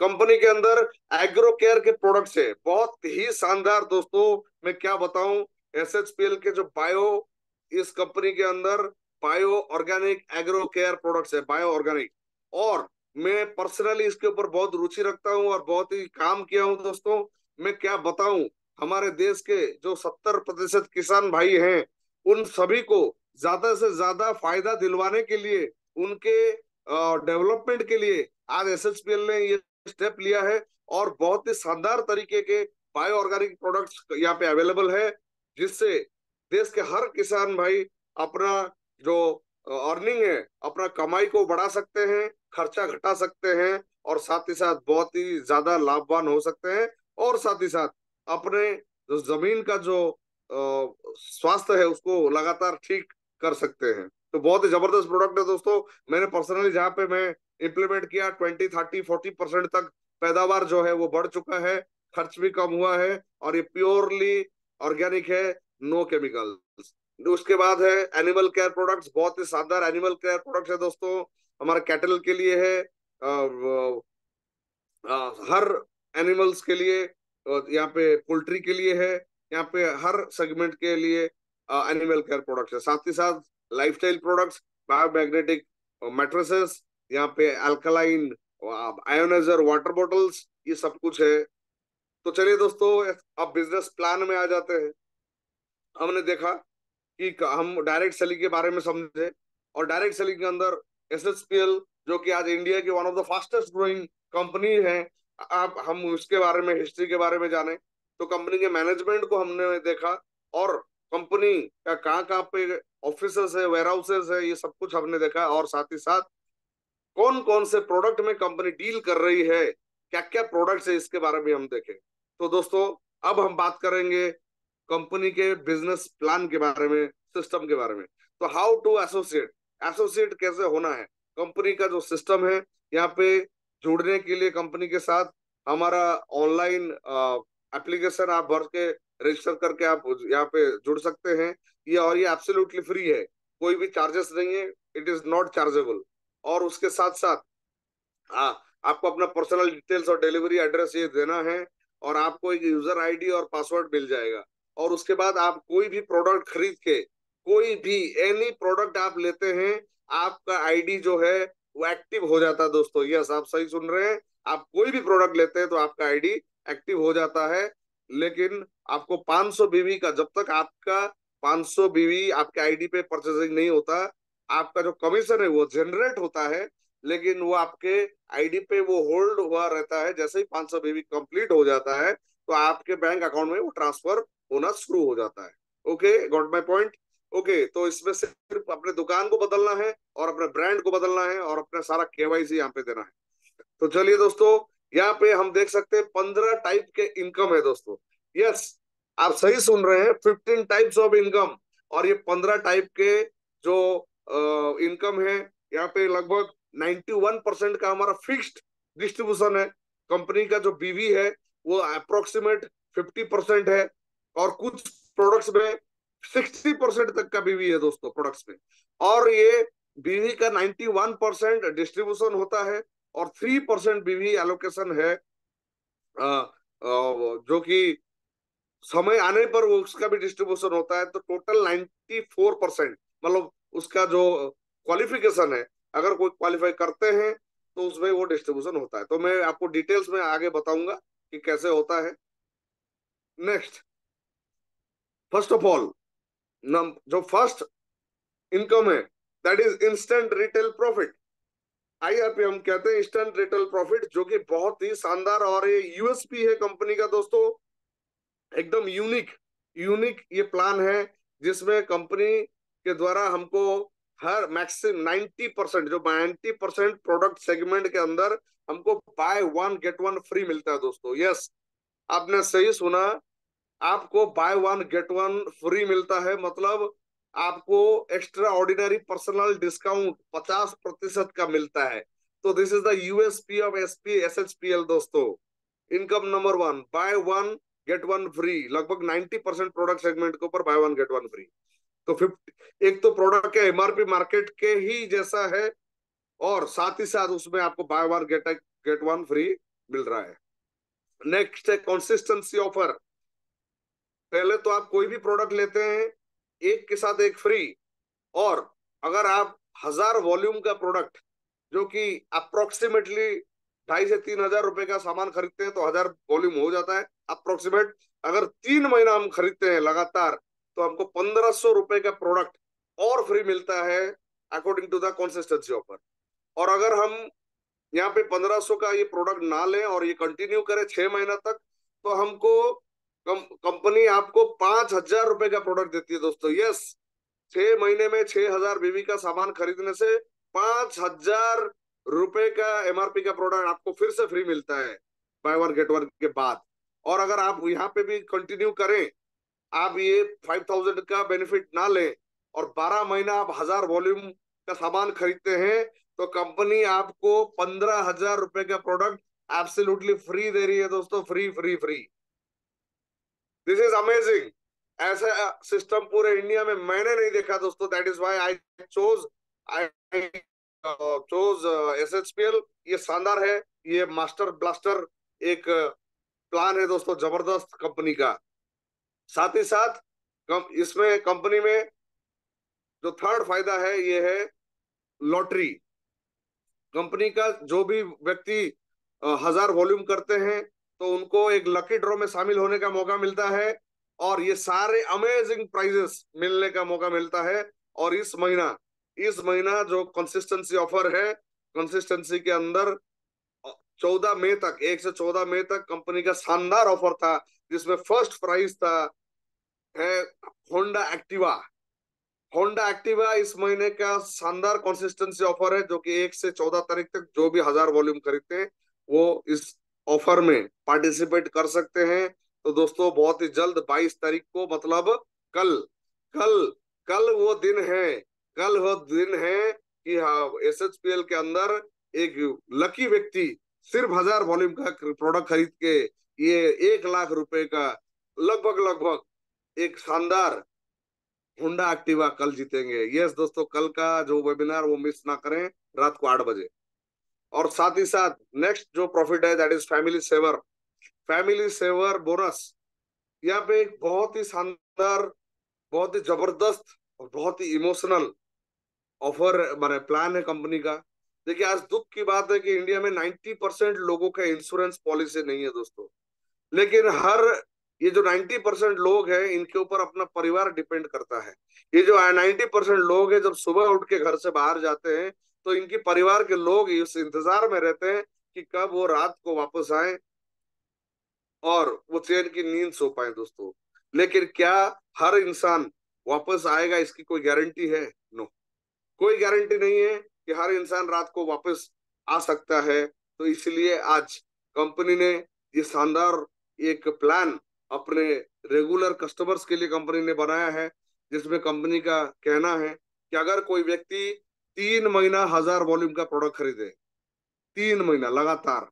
C: कंपनी के अंदर एग्रो केयर के प्रोडक्ट्स है, बहुत ही शानदार दोस्तों। मैं क्या बताऊं, एसएचपीएल के जो बायो, इस कंपनी के अंदर bio organic agro care products है, बायो ऑर्गेनिक। और मैं पर्सनली इसके ऊपर बहुत रुचि रखता हूं और बहुत ही काम किया हूं दोस्तों। मैं क्या बताऊं, हमारे देश के जो 70% किसान भाई हैं, उन सभी को ज्यादा से ज्यादा फायदा दिलवाने के लिए, उनके डेवलपमेंट के लिए आज एसएचपीएल ने ये स्टेप लिया है। और बहुत ही शानदार तरीके के बायो ऑर्गेनिक प्रोडक्ट्स यहाँ पे अवेलेबल है, जिससे देश के हर किसान भाई अपना जो अर्निंग है, अपना कमाई को बढ़ा सकते हैं, खर्चा घटा सकते हैं और साथ ही साथ बहुत ही ज्यादा लाभवान हो सकते हैं। और साथ ही साथ अपने जो जमीन का जो स्वास्थ्य है उसको लगातार ठीक कर सकते हैं। तो बहुत ही जबरदस्त प्रोडक्ट है दोस्तों। मैंने पर्सनली जहाँ पे मैं इम्प्लीमेंट किया, 20, 30, 40% तक पैदावार जो है वो बढ़ चुका है, खर्च भी कम हुआ है और ये प्योरली ऑर्गेनिक है, नो केमिकल्स। उसके बाद है एनिमल केयर प्रोडक्ट्स, बहुत ही शानदार एनिमल केयर प्रोडक्ट्स है दोस्तों। हमारे कैटल के लिए है, हर एनिमल्स के लिए, यहाँ पे पोल्ट्री के लिए है, यहाँ पे हर सेगमेंट के लिए एनिमल केयर प्रोडक्ट्स है। साथ ही साथ लाइफस्टाइल प्रोडक्ट्स, बायोमैग्नेटिक मैट्रेसेस, यहाँ पे अल्कलाइन आयोनाइजर वाटर बॉटल्स, ये सब कुछ है। तो चलिए दोस्तों अब बिजनेस प्लान में आ जाते हैं। हमने देखा कि हम डायरेक्ट सेलिंग के बारे में समझे, और डायरेक्ट सेलिंग के अंदर एसएचपीएल जो कि आज इंडिया की one of the fastest growing company है, आप हम उसके बारे में, हिस्ट्री के बारे में जाने। तो कंपनी के मैनेजमेंट को हमने देखा और कंपनी का कहाँ कहाँ पे ऑफिसेस है, वेयर हाउसेस है, ये सब कुछ हमने देखा। और साथ ही साथ कौन कौन से प्रोडक्ट में कंपनी डील कर रही है, क्या क्या प्रोडक्ट्स है, इसके बारे में हम देखें। तो दोस्तों अब हम बात करेंगे कंपनी के बिजनेस प्लान के बारे में, सिस्टम के बारे में। तो हाउ टू एसोसिएट, एसोसिएट कैसे होना है, कंपनी का जो सिस्टम है, यहाँ पे जुड़ने के लिए कंपनी के साथ हमारा ऑनलाइन एप्लीकेशन आप भर के रजिस्टर करके आप यहाँ पे जुड़ सकते हैं। ये और ये एब्सोल्युटली फ्री है, कोई भी चार्जेस नहीं है, इट इज नॉट चार्जेबल। और उसके साथ साथ आपको अपना पर्सनल डिटेल्स और डिलीवरी एड्रेस ये देना है और आपको एक यूजर आईडी और पासवर्ड मिल जाएगा। और उसके बाद आप कोई भी प्रोडक्ट खरीद के, कोई भी एनी प्रोडक्ट आप लेते हैं, आपका आईडी जो है वो एक्टिव हो जाता है दोस्तों। यस, आप सही सुन रहे हैं, आप कोई भी प्रोडक्ट लेते हैं तो आपका आईडी एक्टिव हो जाता है। लेकिन आपको 500 बीबी का, जब तक आपका 500 बीवी आपके आईडी पे परचेसिंग नहीं होता, आपका जो कमीशन है वो जनरेट होता है, लेकिन वो आपके आईडी पे वो होल्ड हुआ रहता है। जैसे ही 500 बीवी कंप्लीट हो जाता है तो आपके बैंक अकाउंट में वो ट्रांसफर होना शुरू हो जाता है। Okay, got my point. Okay, तो इसमें सिर्फ अपने दुकान को बदलना है और अपने ब्रांड को बदलना है और अपना सारा केवाईसी यहाँ पे देना है। तो चलिए दोस्तों, यहाँ पे हम देख सकते हैं 15 टाइप के इनकम है दोस्तों। यस, आप सही सुन रहे हैं, 15 टाइप्स ऑफ इनकम। और ये 15 टाइप के जो इनकम है, यहाँ पे लगभग 91% का हमारा फिक्स्ड डिस्ट्रीब्यूशन है। कंपनी का जो बीवी है वो अप्रोक्सीमेट 50% है, और कुछ प्रोडक्ट्स में 60% तक का बीवी है दोस्तों प्रोडक्ट्स में। और ये बीवी का 91% डिस्ट्रीब्यूशन होता है और 3% बीवी एलोकेशन है, जो कि समय आने पर वो उसका भी डिस्ट्रीब्यूशन होता है। तो टोटल 94%, मतलब उसका जो क्वालिफिकेशन है, अगर कोई क्वालिफाई करते हैं तो उसमें वो डिस्ट्रीब्यूशन होता है। तो मैं आपको डिटेल्स में आगे बताऊंगा कि कैसे होता है। नेक्स्ट, फर्स्ट ऑफ ऑल, जो फर्स्ट इनकम है that is instant retail profit. IRP हम कहते हैं इंस्टेंट रिटेल प्रॉफिट, जो कि बहुत ही शानदार और ये यूएसपी है कंपनी का दोस्तों, एकदम यूनिक यूनिक ये प्लान है, जिसमें कंपनी के द्वारा हमको हर मैक्सिमम 90%, जो 90% प्रोडक्ट सेगमेंट के अंदर हमको bye one get one free मिलता है दोस्तों। यस, आपने सही सुना, आपको buy one get one free मिलता है, मतलब आपको एक्स्ट्रा ऑर्डिनरी पर्सनल डिस्काउंट 50% का मिलता है। तो this is the USP of SP SHPL दोस्तों। Income number 1, buy one get one free, लगभग 90% प्रोडक्ट सेगमेंट के ऊपर buy one get one free. तो 50, एक तो प्रोडक्ट के एमआरपी मार्केट के ही जैसा है, और साथ ही साथ उसमें आपको buy one get one free मिल रहा है। नेक्स्ट है कंसिस्टेंसी ऑफर। पहले तो आप कोई भी प्रोडक्ट लेते हैं, एक के साथ एक फ्री, और अगर आप 1000 वॉल्यूम का प्रोडक्ट, जो कि अप्रोक्सीमेटली 2500 से 3000 रुपए का सामान खरीदते हैं, तो 1000 वॉल्यूम हो जाता है अप्रोक्सीमेट। अगर 3 महीना हम खरीदते हैं लगातार, तो हमको 1500 रुपए का प्रोडक्ट और फ्री मिलता है according to the consistency offer. और अगर हम यहाँ पे 1500 का ये प्रोडक्ट ना लें और ये कंटिन्यू करें 6 महीना तक, तो हमको कंपनी आपको 5000 रुपए का प्रोडक्ट देती है दोस्तों। यस, 6 महीने में 6000 बीवी का सामान खरीदने से 5000 रुपए का एमआरपी का प्रोडक्ट आपको फिर से फ्री मिलता है बाय वन गेट वन के बाद। और अगर आप यहाँ पे भी कंटिन्यू करें, आप ये 5000 का बेनिफिट ना लें और 12 महीना आप 1000 वॉल्यूम का सामान खरीदते हैं, तो कंपनी आपको 15000 रुपए का प्रोडक्ट एब्सोल्युटली फ्री दे रही है दोस्तों। Free free free, this is amazing. ऐसा सिस्टम पूरे इंडिया में मैंने नहीं देखा दोस्तों। That is why I chose SHPL. ये शानदार है, ये मास्टर ब्लास्टर एक प्लान है दोस्तों, जबरदस्त कंपनी का। साथ ही साथ इसमें कंपनी में जो थर्ड फायदा है, ये है लॉटरी। कंपनी का जो भी व्यक्ति 1000 वॉल्यूम करते हैं, तो उनको एक लकी ड्रॉ में शामिल होने का मौका मिलता है, और ये सारे अमेजिंग प्राइजेस मिलने का मौका मिलता है। और इस महीना जो कंसिस्टेंसी ऑफर है, कंसिस्टेंसी के अंदर 14 मई तक, 1 से 14 मई तक कंपनी का शानदार ऑफर था, जिसमें फर्स्ट प्राइज था है होंडा एक्टिवा। होंडा एक्टिवा इस महीने का शानदार कंसिस्टेंसी ऑफर है, जो कि 1 से 14 तारीख तक जो भी 1000 वॉल्यूम खरीदते हैं, वो इस ऑफर में पार्टिसिपेट कर सकते हैं। तो दोस्तों, बहुत ही जल्द 22 तारीख को, मतलब कल कल कल वो दिन है, कल वो दिन है कि हाँ, एसएचपीएल के अंदर एक लकी व्यक्ति सिर्फ 1000 वॉल्यूम का प्रोडक्ट खरीद के ये 1 लाख रुपए का लगभग एक शानदार होंडा एक्टिवा कल जीतेंगे। यस दोस्तों, कल का जो वेबिनार वो मिस ना करें, रात को 8 बजे। और साथ ही साथ नेक्स्ट जो प्रॉफिट है, that is family saver bonus. यहाँ पे एक बहुत ही शानदार, बहुत ही जबरदस्त और बहुत ही इमोशनल ऑफर माने प्लान है कंपनी का। देखिए, आज दुख की बात है कि इंडिया में 90% लोगों का इंश्योरेंस पॉलिसी नहीं है दोस्तों। लेकिन हर ये जो 90% लोग हैं इनके ऊपर अपना परिवार डिपेंड करता है। ये जो 90% लोग हैं जब सुबह उठ के घर से बाहर जाते हैं तो इनके परिवार के लोग इस इंतजार में रहते हैं कि कब वो रात को वापस आए और वो चैन की नींद सो पाए दोस्तों। लेकिन क्या हर इंसान वापस आएगा इसकी कोई गारंटी है? नो, कोई गारंटी नहीं है कि हर इंसान रात को वापस आ सकता है। तो इसलिए आज कंपनी ने ये शानदार एक प्लान अपने रेगुलर कस्टमर्स के लिए कंपनी ने बनाया है, जिसमें कंपनी का कहना है कि अगर कोई व्यक्ति 3 महीना 1000 वॉल्यूम का प्रोडक्ट खरीदे, 3 महीना लगातार,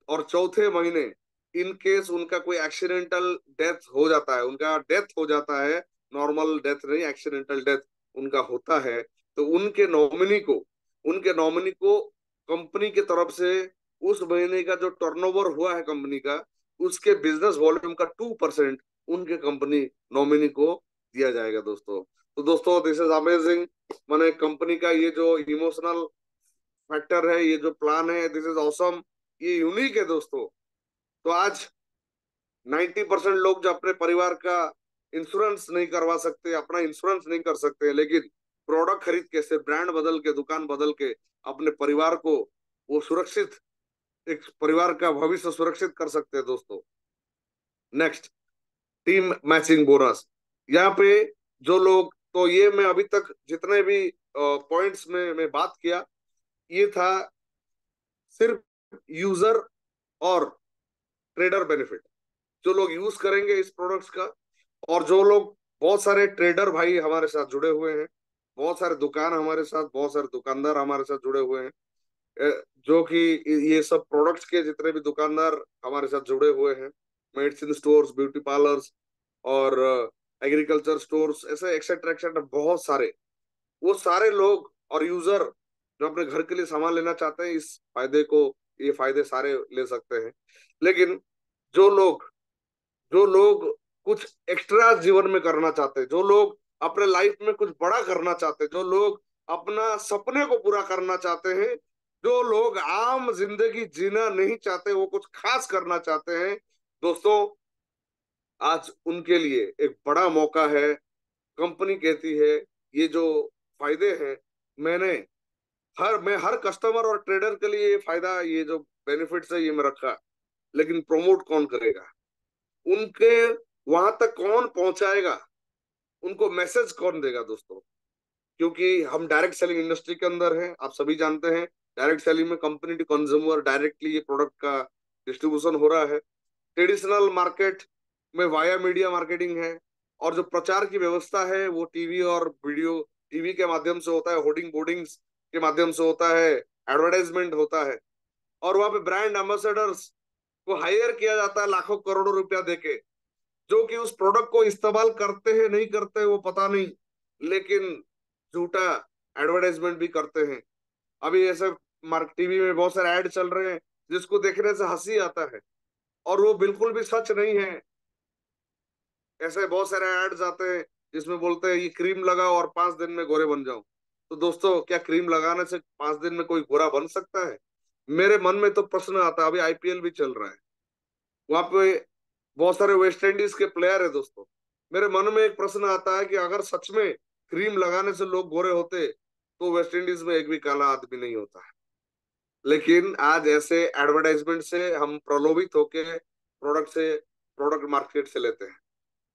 C: और चौथे महीने इन केस उनका कोई एक्सीडेंटल डेथ हो जाता है, उनका डेथ हो जाता है, नॉर्मल डेथ नहीं, एक्सीडेंटल डेथ उनका होता है, तो उनके नॉमिनी को कंपनी की तरफ से उस महीने का जो टर्नओवर हुआ है कंपनी का, उसके बिजनेस वॉल्यूम का 2% उनके कंपनी नॉमिनी को दिया जाएगा दोस्तों। तो दोस्तों दिस इज अमेजिंग। मैंने कंपनी का ये जो इमोशनल फैक्टर है, ये जो प्लान है, दिस इज ऑसम, ये यूनिक है दोस्तों। तो आज 90% लोग जो अपने परिवार का इंश्योरेंस नहीं करवा सकते, अपना इंश्योरेंस नहीं कर सकते, लेकिन प्रोडक्ट खरीद के, से ब्रांड बदल के, दुकान बदल के अपने परिवार को वो सुरक्षित, एक परिवार का भविष्य सुरक्षित कर सकते हैं दोस्तों। Next, team matching bonus. यहाँ पे जो लोग, तो ये मैं अभी तक जितने भी पॉइंट्स में मैं बात किया, ये था सिर्फ यूजर और ट्रेडर बेनिफिट, जो लोग यूज करेंगे इस प्रोडक्ट्स का। और जो लोग, बहुत सारे ट्रेडर भाई हमारे साथ जुड़े हुए हैं, बहुत सारे दुकान हमारे साथ, बहुत सारे दुकानदार हमारे साथ जुड़े हुए हैं, जो कि ये सब प्रोडक्ट्स के जितने भी दुकानदार हमारे साथ जुड़े हुए हैं, मेडिसिन स्टोर्स, ब्यूटी पार्लर्स और एग्रीकल्चर स्टोर्स, ऐसे एक्सेट्रा एक्सेट्रा बहुत सारे, वो सारे लोग और यूजर जो अपने घर के लिए सामान लेना चाहते हैं, इस फायदे को, ये फायदे सारे ले सकते हैं। लेकिन जो लोग जो लोग कुछ एक्स्ट्रा जीवन में करना चाहते हैं, जो लोग अपने लाइफ में कुछ बड़ा करना चाहते हैं, जो लोग अपना सपने को पूरा करना चाहते हैं, जो लोग आम जिंदगी जीना नहीं चाहते, वो कुछ खास करना चाहते हैं दोस्तों, आज उनके लिए एक बड़ा मौका है। कंपनी कहती है ये जो फायदे हैं, मैंने मैं हर कस्टमर और ट्रेडर के लिए ये फायदा, ये जो बेनिफिट्स है, ये मैं रखा, लेकिन प्रमोट कौन करेगा, उनके वहां तक कौन पहुंचाएगा, उनको मैसेज कौन देगा दोस्तों? क्योंकि हम डायरेक्ट सेलिंग इंडस्ट्री के अंदर हैं, आप सभी जानते हैं। डायरेक्ट सेलिंग में कंपनी टू कंज्यूमर डायरेक्टली ये प्रोडक्ट का डिस्ट्रीब्यूशन हो रहा है। ट्रेडिशनल मार्केट में वाया मीडिया मार्केटिंग है, और जो प्रचार की व्यवस्था है वो टीवी और वीडियो, टीवी के माध्यम से होता है, होर्डिंग बोर्डिंग्स के माध्यम से होता है, एडवर्टाइजमेंट होता है, और वहां पे ब्रांड एम्बेसडर्स को हायर किया जाता है लाखों करोड़ों रुपया देके, जो कि उस प्रोडक्ट को इस्तेमाल करते हैं नहीं करते वो पता नहीं, लेकिन झूठा एडवर्टाइजमेंट भी करते हैं। अभी ऐसे मार्क टीवी में बहुत सारे ऐड चल रहे हैं जिसको देखने से हंसी आता है, और वो बिल्कुल भी सच नहीं है। ऐसे बहुत सारे एड्स आते हैं जिसमें बोलते हैं ये क्रीम लगाओ और 5 दिन में गोरे बन जाओ। तो दोस्तों, क्या क्रीम लगाने से 5 दिन में कोई गोरा बन सकता है? मेरे मन में तो प्रश्न आता है। अभी आईपीएल भी चल रहा है, वहां पे बहुत सारे वेस्ट इंडीज के प्लेयर है दोस्तों। मेरे मन में एक प्रश्न आता है कि अगर सच में क्रीम लगाने से लोग गोरे होते तो वेस्ट इंडीज में एक भी काला आदमी नहीं होता है। लेकिन आज ऐसे एडवर्टाइजमेंट से हम प्रलोभित होके प्रोडक्ट मार्केट से लेते हैं।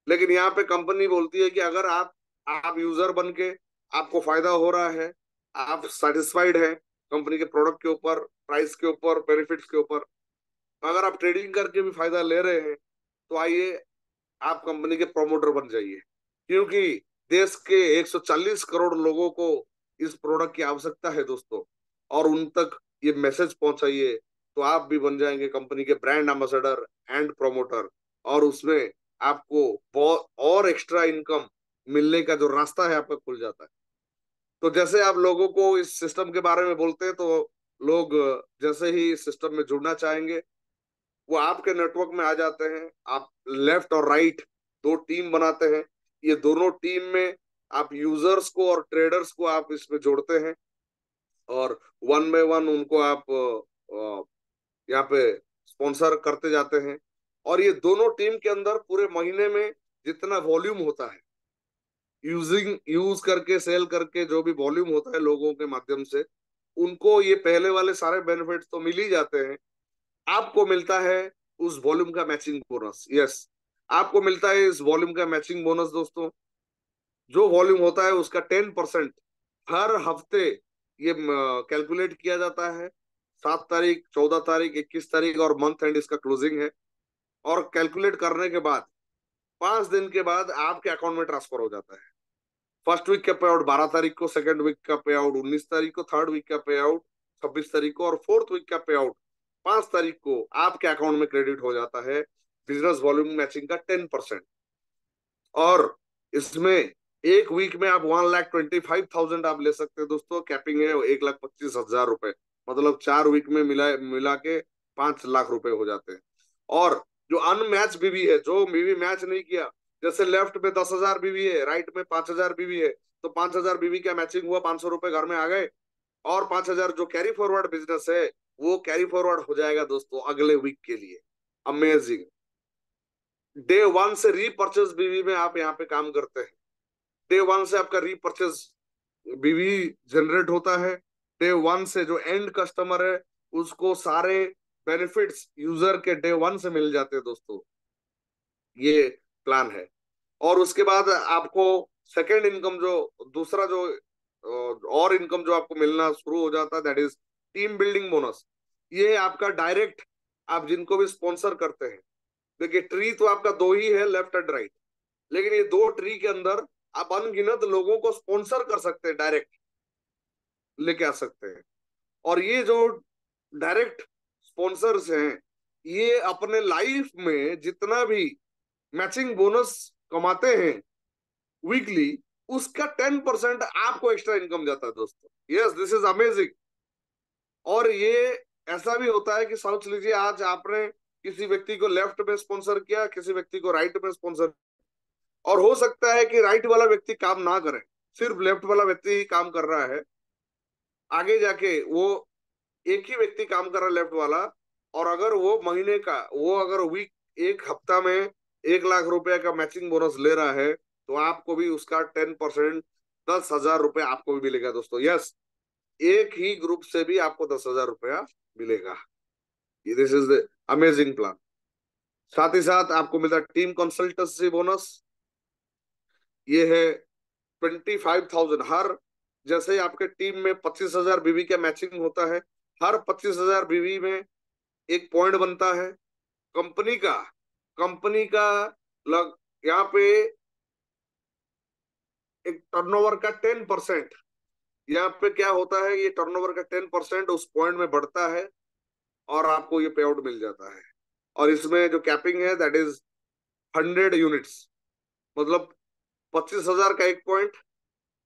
C: लेकिन यहाँ पे कंपनी बोलती है कि अगर आप यूजर बन के, आपको फायदा हो रहा है, आप सेटिस्फाइड है कंपनी के प्रोडक्ट के ऊपर, प्राइस के ऊपर, बेनिफिट्स के ऊपर, अगर आप ट्रेडिंग करके भी फायदा ले रहे हैं, तो आइए आप कंपनी के प्रमोटर बन जाइए। क्योंकि देश के 140 करोड़ लोगों को इस प्रोडक्ट की आवश्यकता है दोस्तों, और उन तक ये मैसेज पहुंचाइए, तो आप भी बन जाएंगे कंपनी के ब्रांड एम्बेसडर एंड प्रमोटर, और उसमें आपको बहुत और एक्स्ट्रा इनकम मिलने का जो रास्ता है आपका खुल जाता है। तो जैसे आप लोगों को इस सिस्टम के बारे में बोलते हैं, तो लोग जैसे ही इस सिस्टम में जुड़ना चाहेंगे, वो आपके नेटवर्क में आ जाते हैं। आप लेफ्ट और राइट दो टीम बनाते हैं, ये दोनों टीम में आप यूजर्स को और ट्रेडर्स को आप इसमें जोड़ते हैं, और वन बाय वन उनको आप यहाँ पे स्पॉन्सर करते जाते हैं। और ये दोनों टीम के अंदर पूरे महीने में जितना वॉल्यूम होता है, यूज करके सेल करके जो भी वॉल्यूम होता है लोगों के माध्यम से, उनको ये पहले वाले सारे बेनिफिट्स तो मिल ही जाते हैं। आपको मिलता है उस वॉल्यूम का मैचिंग बोनस। यस, आपको मिलता है इस वॉल्यूम का मैचिंग बोनस दोस्तों। जो वॉल्यूम होता है उसका 10% हर हफ्ते ये कैलकुलेट किया जाता है। 7 तारीख, 14 तारीख, 21 तारीख और मंथ एंड इसका क्लोजिंग है। और कैलकुलेट करने के बाद 5 दिन के बाद आपके अकाउंट में ट्रांसफर हो जाता है। फर्स्ट वीक का पे आउट 12 तारीख को, सेकंड वीक का पे आउट 19 तारीख को, थर्ड वीक का पे आउट 26 तारीख को और फोर्थ वीक का पे आउट 5 तारीख को आपके अकाउंट में क्रेडिट हो जाता है बिजनेस वॉल्यूम मैचिंग का 10%। और इसमें एक वीक में आप 1,25,000 आप ले सकते हैं दोस्तों। कैपिंग है 1,25,000 रुपए, मतलब 4 वीक में मिला मिला के 5 लाख रुपए हो जाते हैं। और जो अनमैच बीवी है, जो बीवी मैच नहीं किया, जैसे लेफ्ट में 10,000 बीवी है, राइट में 5,000 बीवी है, तो 5,000 बीवी का मैचिंग हुआ, 500 रुपए घर में आ गए। और 5,000 जो कैरी फॉरवर्ड बिजनेस है वो कैरी फॉरवर्ड हो जाएगा दोस्तों अगले वीक के लिए। अमेजिंग। डे 1 से रीपर्चेस बीवी में आप यहाँ पे काम करते हैं। डे 1 से आपका रीपर्चेस बीवी जनरेट होता है। डे 1 से जो एंड कस्टमर है उसको सारे बेनिफिट्स यूजर के डे 1 से मिल जाते हैं दोस्तों। ये प्लान है। और उसके बाद आपको सेकेंड इनकम, जो दूसरा जो और इनकम जो आपको मिलना शुरू हो जाता है, that is team building bonus. ये आपका डायरेक्ट आप जिनको भी स्पॉन्सर करते हैं, देखिए ट्री तो आपका 2 ही है, लेफ्ट एंड राइट, लेकिन ये 2 ट्री के अंदर आप अनगिनत लोगों को स्पॉन्सर कर सकते हैं, डायरेक्ट लेके आ सकते हैं। और ये जो डायरेक्ट स्पॉन्सर्स हैं, ये अपने लाइफ में जितना भी मैचिंग बोनस कमाते हैं वीकली, उसका 10% आपको एक्स्ट्रा इनकम जाता है दोस्तों। Yes, this is amazing. और ये ऐसा भी होता है कि समझ लीजिए आज आपने किसी व्यक्ति को लेफ्ट में स्पॉन्सर किया, किसी व्यक्ति को राइट में स्पॉन्सर, और हो सकता है कि राइट वाला व्यक्ति काम ना करे, सिर्फ लेफ्ट वाला व्यक्ति ही काम कर रहा है। आगे जाके वो एक ही व्यक्ति काम कर रहा है, लेफ्ट वाला, और अगर वो महीने का, वो अगर वीक, एक हफ्ता में 1 लाख रुपए का मैचिंग बोनस ले रहा है, तो आपको भी उसका 10%, 10,000 रुपए आपको भी मिलेगा दोस्तों। यस, एक ही ग्रुप से भी आपको 10,000 रुपया मिलेगा। This is the amazing plan. साथ ही साथ आपको मिलता है टीम कंसल्टेंसी बोनस। ये है 25,000 हर, जैसे आपके टीम में 25,000 बीवी का मैचिंग होता है, हर 25,000 बीवी में एक पॉइंट बनता है कंपनी का लग, यहाँ पे एक टर्नओवर का 10%, यहाँ पे क्या होता है, ये टर्नओवर का 10% उस पॉइंट में बढ़ता है और आपको ये पे आउट मिल जाता है। और इसमें जो कैपिंग है दैट इज 100 यूनिट्स, मतलब 25,000 का एक पॉइंट,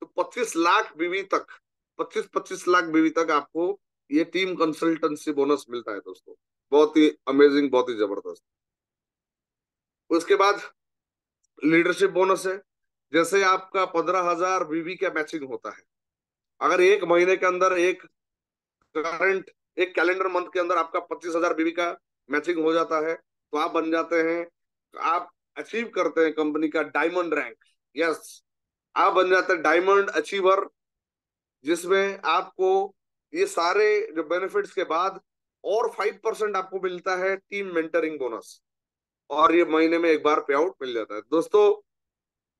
C: तो 25 लाख बीवी तक, 25 लाख बीवी तक आपको ये टीम कंसल्टेंसी बोनस मिलता है दोस्तों। बहुत ही अमेजिंग, बहुत ही जबरदस्त। उसके बाद लीडरशिप बोनस है। जैसे आपका 15,000 बीवी का मैचिंग होता है, अगर एक महीने के अंदर, एक कैलेंडर मंथ के अंदर आपका 25,000 बीवी का मैचिंग हो जाता है, तो आप बन जाते हैं, आप अचीव करते हैं कंपनी का डायमंड रैंक। यस, आप बन जाते हैं डायमंड अचीवर, जिसमें आपको ये सारे जो बेनिफिट्स के बाद और 5% आपको मिलता है टीम मेंटरिंग बोनस, और ये महीने में एक बार पे आउट मिल जाता है दोस्तों।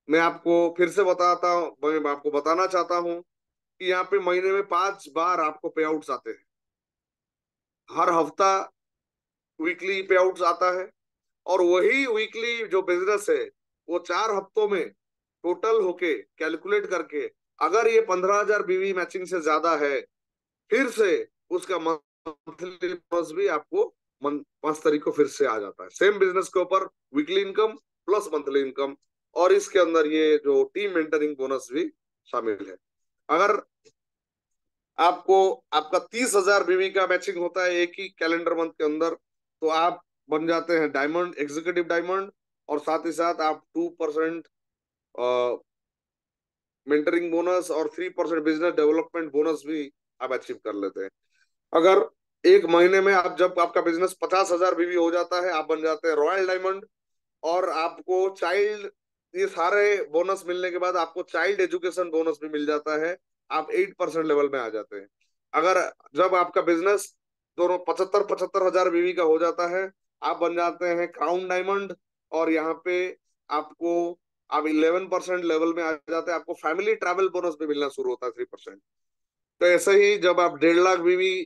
C: मैं आपको फिर से बताता हूँ, मैं आपको बताना चाहता हूँ कि यहाँ पे महीने में 5 बार आपको पे आउट्स आते हैं। हर हफ्ता वीकली पे आउट्स आता है, और वही वीकली जो बिजनेस है वो 4 हफ्तों में टोटल होके कैलकुलेट करके, अगर ये 15,000 बीवी मैचिंग से ज्यादा है, फिर से उसका मंथली बोनस भी आपको 5 तारीख को फिर से आ जाता है, सेम बिजनेस के ऊपर weekly income plus monthly income. और इसके अंदर ये जो टीम मेंटरिंग बोनस भी शामिल है। अगर आपको आपका 30,000 बीवी का मैचिंग होता है एक ही कैलेंडर मंथ के अंदर, तो आप बन जाते हैं डायमंड, एग्जीक्यूटिव डायमंड, और साथ ही साथ आप 2% मेंटरिंग बोनस और 3% बिजनेस डेवलपमेंट बोनस भी आप अचीव कर लेते हैं। अगर एक महीने में आप जब आपका बिजनेस 50,000 बीवी हो जाता है, आप बन जाते हैं रॉयल डायमंड। और आपको चाइल्ड, ये सारे बोनस मिलने के बाद आपको चाइल्ड एजुकेशन बोनस भी मिल जाता है। आप 8% लेवल में आ जाते हैं। अगर जब आपका बिजनेस दोनों 75,000 बीवी का हो जाता है, आप बन जाते हैं क्राउन डायमंड। और यहाँ पे आपको, आप 11% लेवल में आ जाते हैं, आपको फैमिली ट्रैवल बोनस भी मिलना शुरू होता है 3%। तो ऐसे ही जब आप 1.5 लाख बीवी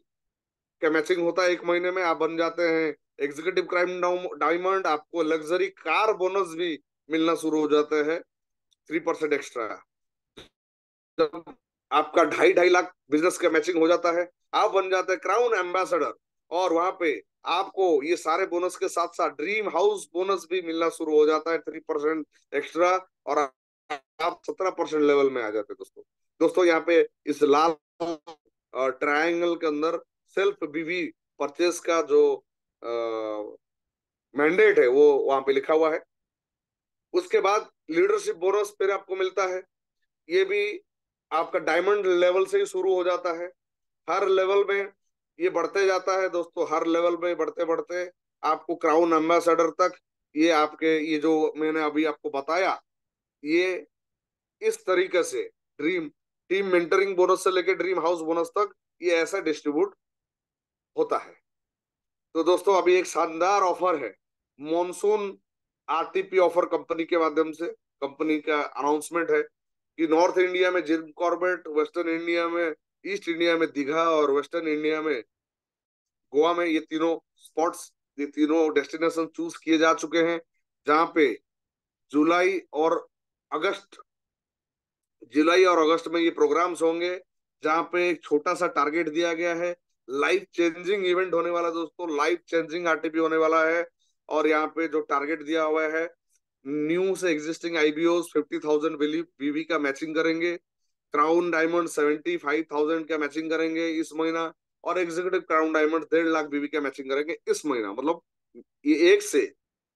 C: का मैचिंग होता है एक महीने में, आप बन जाते हैं एग्जीक्यूटिव क्राइम डायमंड। आपको लग्जरी कार बोनस भी मिलना शुरू हो जाता है 3% एक्स्ट्रा। जब आपका 2.5 लाख बिजनेस का मैचिंग हो जाता है, आप बन जाते हैं क्राउन एम्बेसडर। और वहां पे आपको ये सारे बोनस के साथ साथ ड्रीम हाउस बोनस भी मिलना शुरू हो जाता है 3% एक्स्ट्रा। और आप 17% लेवल में आ जाते हैं दोस्तों। दोस्तों यहाँ पे इस लाल ट्रायंगल के अंदर सेल्फ बीवी परचेस का जो मैंडेट है वो वहां पे लिखा हुआ है। उसके बाद लीडरशिप बोनस फिर आपको मिलता है। ये भी आपका डायमंड लेवल से ही शुरू हो जाता है। हर लेवल में ये बढ़ते जाता है दोस्तों। हर लेवल में बढ़ते बढ़ते आपको क्राउन एम्बेसडर तक, ये आपके, ये जो मैंने अभी आपको बताया, ये इस तरीके से ड्रीम टीम मेंटरिंग बोनस से लेके ड्रीम हाउस बोनस तक ये ऐसा डिस्ट्रीब्यूट होता है। तो दोस्तों अभी एक शानदार ऑफर है, मॉनसून आरटीपी ऑफर कंपनी के माध्यम से। कंपनी का अनाउंसमेंट है कि नॉर्थ इंडिया में जिम कॉर्बेट, वेस्टर्न इंडिया में, ईस्ट इंडिया में दीघा, और वेस्टर्न इंडिया में गोवा में, ये तीनों स्पॉट्स, ये तीनों डेस्टिनेशन चूज किए जा चुके हैं। जहां पे जुलाई और अगस्त जुलाई और अगस्त में ये प्रोग्राम्स होंगे। जहां पे एक छोटा सा टारगेट दिया गया है, लाइफ चेंजिंग इवेंट होने वाला है दोस्तों, लाइफ चेंजिंग आरटीपी होने वाला है। और यहाँ पे जो टारगेट दिया हुआ है, न्यू से एग्जिस्टिंग आईबीओ 50,000 बीवी का मैचिंग करेंगे, क्राउन डायमंड 75,000 का मैचिंग करेंगे इस महीना, और एग्जीक्यूटिव क्राउन डायमंड 1.5 लाख बीवी का मैचिंग करेंगे इस महीना। मतलब ये 1 से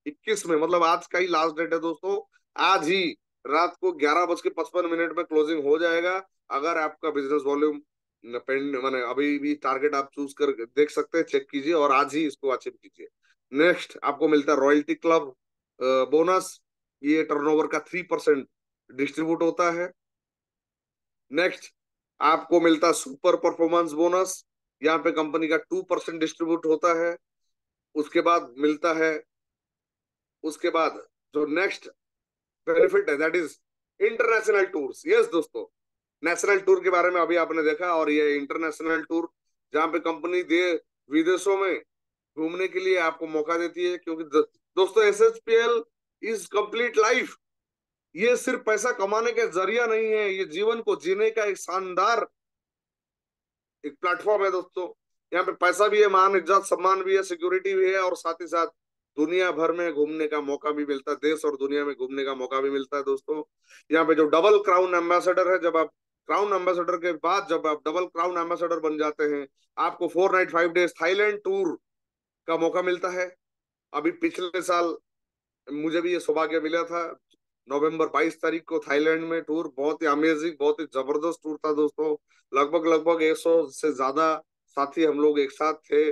C: 21 में, मतलब आज का ही लास्ट डेट है दोस्तों। आज ही रात को 11:55 में क्लोजिंग हो जाएगा। अगर आपका बिजनेस वॉल्यूम पेंड माने अभी भी टारगेट आप चूज कर देख सकते हैं, चेक कीजिए और आज ही इसको अचीव कीजिए। नेक्स्ट आपको मिलता है रॉयल्टी क्लब बोनस। ये टर्नओवर का 3% डिस्ट्रीब्यूट होता है। नेक्स्ट आपको मिलता है सुपर परफॉर्मेंस बोनस। यहाँ पे कंपनी का 2% डिस्ट्रीब्यूट होता है। उसके बाद मिलता है, उसके बाद जो नेक्स्ट बेनिफिट है that is international tours. Yes दोस्तों, नेशनल टूर के बारे में अभी आपने देखा, और ये इंटरनेशनल टूर जहाँ पे कंपनी दे विदेशों में घूमने के लिए आपको मौका देती है। क्योंकि दोस्तों एसएचपीएल इज कंप्लीट लाइफ। ये सिर्फ पैसा कमाने का जरिया नहीं है, ये जीवन को जीने का एक शानदार एक प्लेटफॉर्म है दोस्तों। यहाँ पे पैसा भी है, मान इज्जत सम्मान भी है, सिक्योरिटी भी है, और साथ ही साथ दुनिया भर में घूमने का मौका भी मिलता है, देश और दुनिया में घूमने का मौका भी मिलता है दोस्तों। यहाँ पे जो डबल क्राउन एम्बेसडर है, जब आप क्राउन एम्बेसडर के बाद जब आप डबल क्राउन एम्बेसडर बन जाते हैं, आपको 4 नाइट 5 डेज थाईलैंड टूर का मौका मिलता है। अभी पिछले साल मुझे भी ये सौभाग्य मिला था, नवंबर 22 तारीख को थाईलैंड में टूर। बहुत ही अमेजिंग, बहुत ही जबरदस्त टूर था दोस्तों। लगभग लगभग 100 से ज्यादा साथी हम लोग एक साथ थे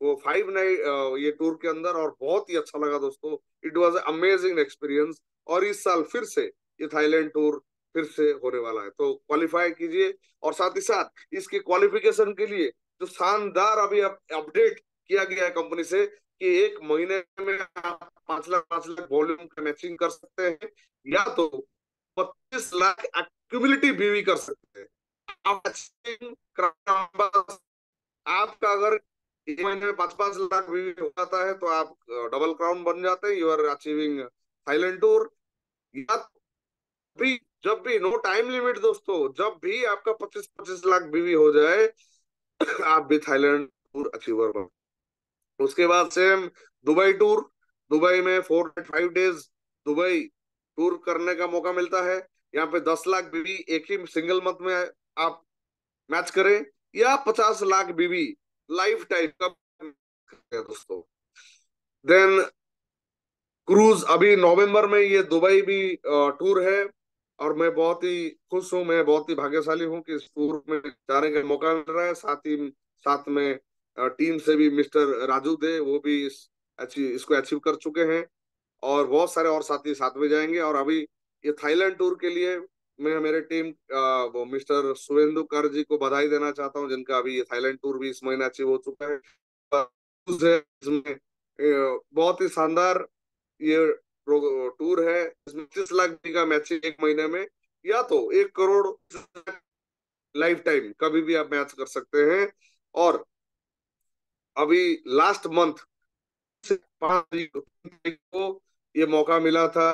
C: वो 5 नाइट ये टूर के अंदर, और बहुत ही अच्छा लगा दोस्तों। It was amazing experience. और इस साल फिर से ये थाईलैंड टूर फिर से होने वाला है, तो क्वालिफाई कीजिए। और साथ ही साथ इसके क्वालिफिकेशन के लिए जो शानदार अभी अपडेट किया गया है कंपनी से कि एक महीने में आप 5 लाख वॉल्यूम का मैचिंग कर सकते हैं, या तो 25 लाख एक्यूमुलेटिव बीवी कर सकते हैं। आप आपका अगर एक महीने में 5-5 लाख बीवी हो जाता है तो आप डबल क्राउन बन जाते हैं, you are achieving Thailand tour. या भी, जब भी, नो टाइम लिमिट दोस्तों, जब भी आपका 25-25 लाख बीवी हो जाए आप भी थाईलैंड टूर अचीवर बनो। उसके बाद सेम दुबई टूर। दुबई में 4 नाइट 5 डेज दुबई टूर करने का मौका मिलता है। यहाँ पे 10 लाख बीवी एक ही सिंगल मंथ में आप मैच करें, या 50 लाख बीवी लाइफ टाइम का दोस्तों। देन क्रूज, अभी नवंबर में ये दुबई भी टूर है, और मैं बहुत ही खुश हूँ, मैं बहुत ही भाग्यशाली हूँ कि इस टूर में जाने का मौका मिल रहा है। साथ ही साथ में टीम से भी मिस्टर राजू दे, वो भी इसको अचीव कर चुके हैं, और बहुत सारे और साथी साथ में जाएंगे। और अभी ये थाईलैंड टूर के लिए मैं मेरे टीम वो मिस्टर सुवेंदु कर जी को बधाई देना चाहता हूँ, जिनका अभी ये थाईलैंड टूर भी इस महीने अचीव हो चुका है। इसमें बहुत ही शानदार ये टूर है, इसमें 30 लाख का मैचिंग एक महीने में, या तो 1 करोड़ लाइफ टाइम कभी भी आप मैच कर सकते हैं। और अभी लास्ट मंथ 5 तारीख को ये मौका मिला था,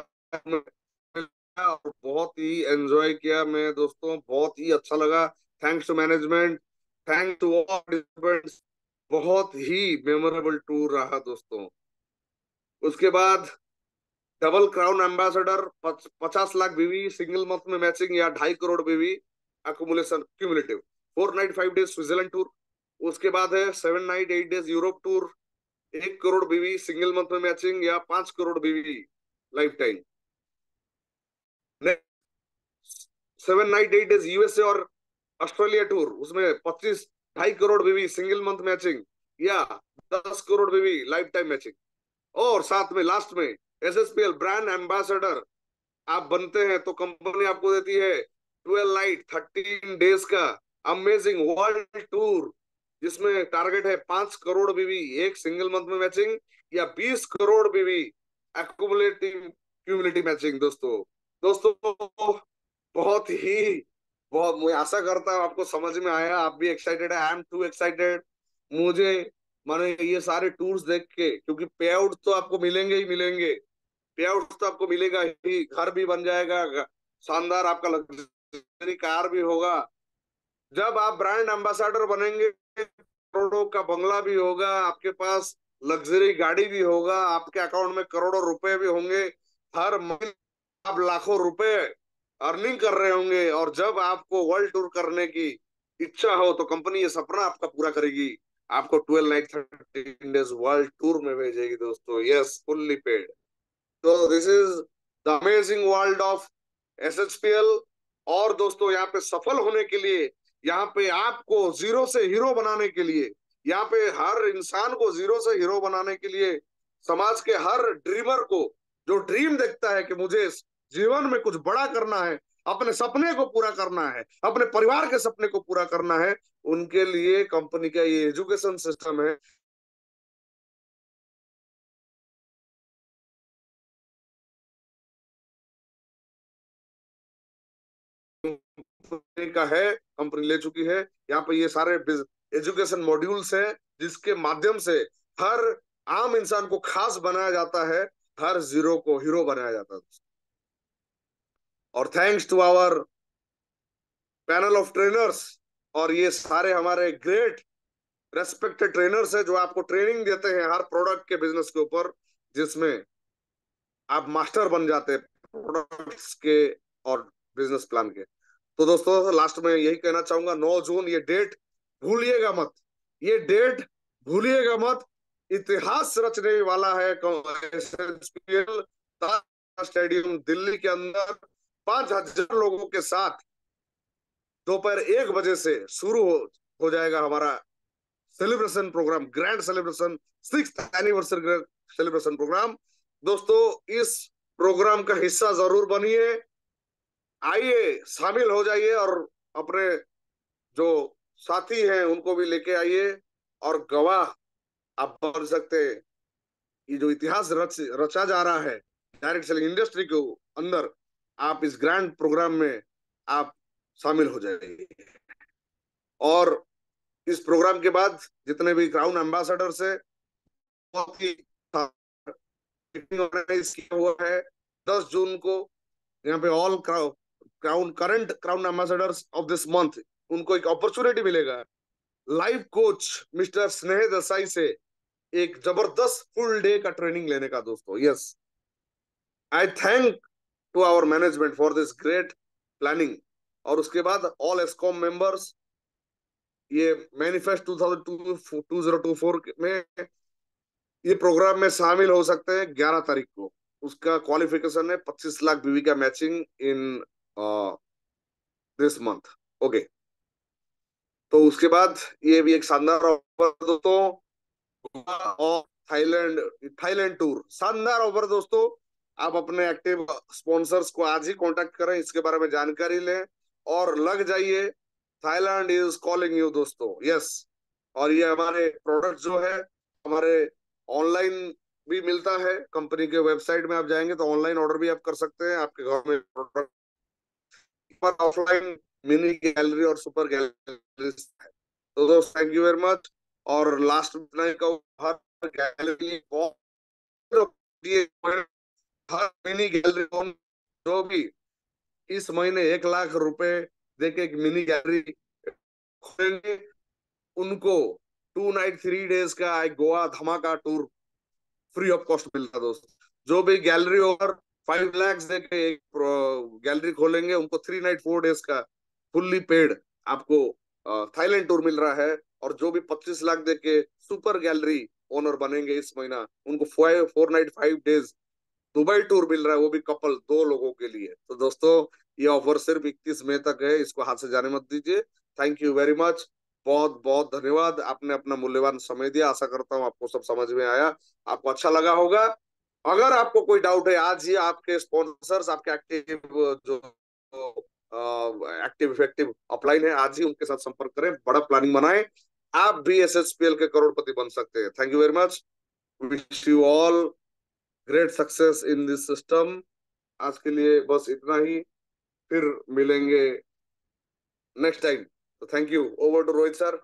C: और बहुत ही एंजॉय किया मैं दोस्तों, बहुत ही अच्छा लगा। Thanks to management, thanks to all participants, बहुत ही मेमोरेबल टूर रहा दोस्तों। उसके बाद डबल क्राउन एम्बेसडर, 50 लाख बीवी सिंगल मंथ में मैचिंग, या 2.5 करोड़ बीवी accumulation cumulative, 4 night 5 days Switzerland tour. उसके बाद है 7 night 8 days Europe tour, 1 crore बीवी सिंगल मंथ में मैचिंग, या 5 करोड़ बीवी life time. 7 night 8 days USA और ऑस्ट्रेलिया टूर, उसमें 25 2.5 करोड़ बीवी सिंगल मंथ मैचिंग, या 10 करोड़ बीवी लाइफ टाइम मैचिंग। और साथ में लास्ट में एसएसपीएल ब्रांड एम्बेसडर आप बनते हैं तो कंपनी आपको देती है 12 नाइट 13 डेज का अमेजिंग वर्ल्ड टूर, जिसमें टारगेट है 5 करोड़ बीवी एक सिंगल मंथ में मैचिंग, या 20 करोड़ बीवी एक्यूमुलेटिव क्यूमुलेटिव मैचिंग। दोस्तों दोस्तों बहुत ही बहुत मैं आशा करता हूँ आपको समझ में आया, आप भी एक्साइटेड है। I M to excited. मुझे माने ये सारे टूर्स देख के, क्योंकि पे आउट तो आपको मिलेंगे ही मिलेंगे, पे आउट तो आपको मिलेगा ही, घर भी बन जाएगा, शानदार आपका लग्जरी कार भी होगा। जब आप ब्रांड एम्बेसडर बनेंगे, करोड़ों का बंगला भी होगा आपके पास, लग्जरी गाड़ी भी होगा, आपके अकाउंट में करोड़ों रुपए भी होंगे, हर महीने आप लाखों रुपए अर्निंग कर रहे होंगे। और जब आपको वर्ल्ड टूर करने की इच्छा हो तो कंपनी ये सपना आपका पूरा करेगी, आपको 12 नाइट 13 डेज वर्ल्ड टूर में भेजेगी दोस्तों। Yes, fully paid. तो this is the amazing world of SHPL. और दोस्तों यहाँ पे सफल होने के लिए, यहाँ पे आपको जीरो से हीरो बनाने के लिए, यहाँ पे हर इंसान को जीरो से हीरो बनाने के लिए, समाज के हर ड्रीमर को जो ड्रीम देखता है कि मुझे जीवन में कुछ बड़ा करना है, अपने सपने को पूरा करना है, अपने परिवार के सपने को पूरा करना है, उनके लिए कंपनी का ये एजुकेशन सिस्टम है का है, कंपनी ले चुकी है। यहाँ पे ये सारे एजुकेशन मॉड्यूल्स हैं, जिसके माध्यम से हर आम इंसान को खास बनाया जाता है, हर जीरो को हीरो बनाया जाता है। और thanks to our panel of trainers, और ये सारे हमारे ग्रेट रेस्पेक्टेड ट्रेनर्स हैं जो आपको ट्रेनिंग देते हैं हर प्रोडक्ट के बिजनेस के ऊपर, जिसमें आप मास्टर बन जाते हैं प्रोडक्ट्स के और बिजनेस प्लान के। तो दोस्तों लास्ट में यही कहना चाहूंगा, 9 जून ये डेट भूलिएगा मत, ये डेट भूलिएगा मत। इतिहास रचने वाला है एसएचपीएल स्टेडियम दिल्ली के अंदर, 5,000 लोगों के साथ दोपहर 1 बजे से शुरू हो जाएगा हमारा celebration program, grand celebration, 6th anniversary celebration program. दोस्तों इस प्रोग्राम का हिस्सा जरूर बनिए, आइए शामिल हो जाइए, और अपने जो साथी हैं उनको भी लेके आइए, और गवाह आप बन सकते हैं। ये जो इतिहास रचा जा रहा है डायरेक्ट सेलिंग इंडस्ट्री के अंदर, आप इस ग्रैंड प्रोग्राम में आप शामिल हो जाइए। और इस प्रोग्राम के बाद जितने भी क्राउन एम्बेसडर्स है, बहुत ही ऑर्गेनाइज किया हुआ है 10 जून को। यहाँ पे all current crown ambassadors of this month, उनको एक अपॉर्चुनिटी मिलेगा लाइफ कोच मिस्टर स्नेह देसाई से एक जबरदस्त फुल डे का ट्रेनिंग लेने का दोस्तों। Yes, I thank to our management for this great planning. और उसके बाद ऑल एस्कॉम मेंबर्स, ये मैनिफेस्ट 2024 में ये प्रोग्राम में शामिल हो सकते हैं 11 तारीख को। उसका क्वालिफिकेशन है 25 लाख बीवी का matching in this month. Okay, तो उसके बाद ये भी एक शानदार ऑफर दोस्तों, और थाईलैंड, थाईलैंड टूर, शानदार ऑफर दोस्तों। आप अपने एक्टिव स्पॉन्सर्स को आज ही कांटेक्ट करें, इसके बारे में जानकारी लें और लग जाइए। थाईलैंड इज कॉलिंग यू दोस्तों, यस। और ये हमारे प्रोडक्ट जो है, हमारे ऑनलाइन भी मिलता है, कंपनी के वेबसाइट में आप जाएंगे तो ऑनलाइन ऑर्डर भी आप कर सकते हैं, आपके घर में प्रोडक्ट पर ऑफलाइन मिनी गैलरी और सुपर गैलरी। तो दोस्त थैंक यू वेरी मच। और लास्ट में का हर गैलरी हर मिनी गैलरी जो भी इस महीने 1 लाख रुपए देके एक मिनी गैलरी खोलेंगे, उनको 2 नाइट 3 डेज का एक गोवा धमाका टूर फ्री ऑफ कॉस्ट मिलता है दोस्त। जो भी गैलरी ओवर 5 लाख देके एक गैलरी खोलेंगे, उनको 3 नाइट 4 डेज का फुल्ली पेड आपको थाईलैंड टूर मिल रहा है। और जो भी 25 लाख देके सुपर गैलरी ओनर बनेंगे इस महीना, उनको 4 नाइट 5 डेज दुबई टूर मिल रहा है, वो भी कपल 2 लोगों के लिए। तो दोस्तों ये ऑफर सिर्फ 21 मई तक है, इसको हाथ से जाने मत दीजिए। थैंक यू वेरी मच, बहुत बहुत धन्यवाद, आपने अपना मूल्यवान समय दिया। आशा करता हूँ आपको सब समझ में आया, आपको अच्छा लगा होगा। अगर आपको कोई डाउट है, आज ही आपके स्पॉन्सर्स, आपके एक्टिव जो एक्टिव इफेक्टिव अपलाइन है, आज ही उनके साथ संपर्क करें, बड़ा प्लानिंग बनाएं, आप भी एसएसपीएल के करोड़पति बन सकते हैं। Thank you very much, wish you all great success in this system. आज के लिए बस इतना ही, फिर मिलेंगे नेक्स्ट टाइम। तो thank you, over to Rohit sir.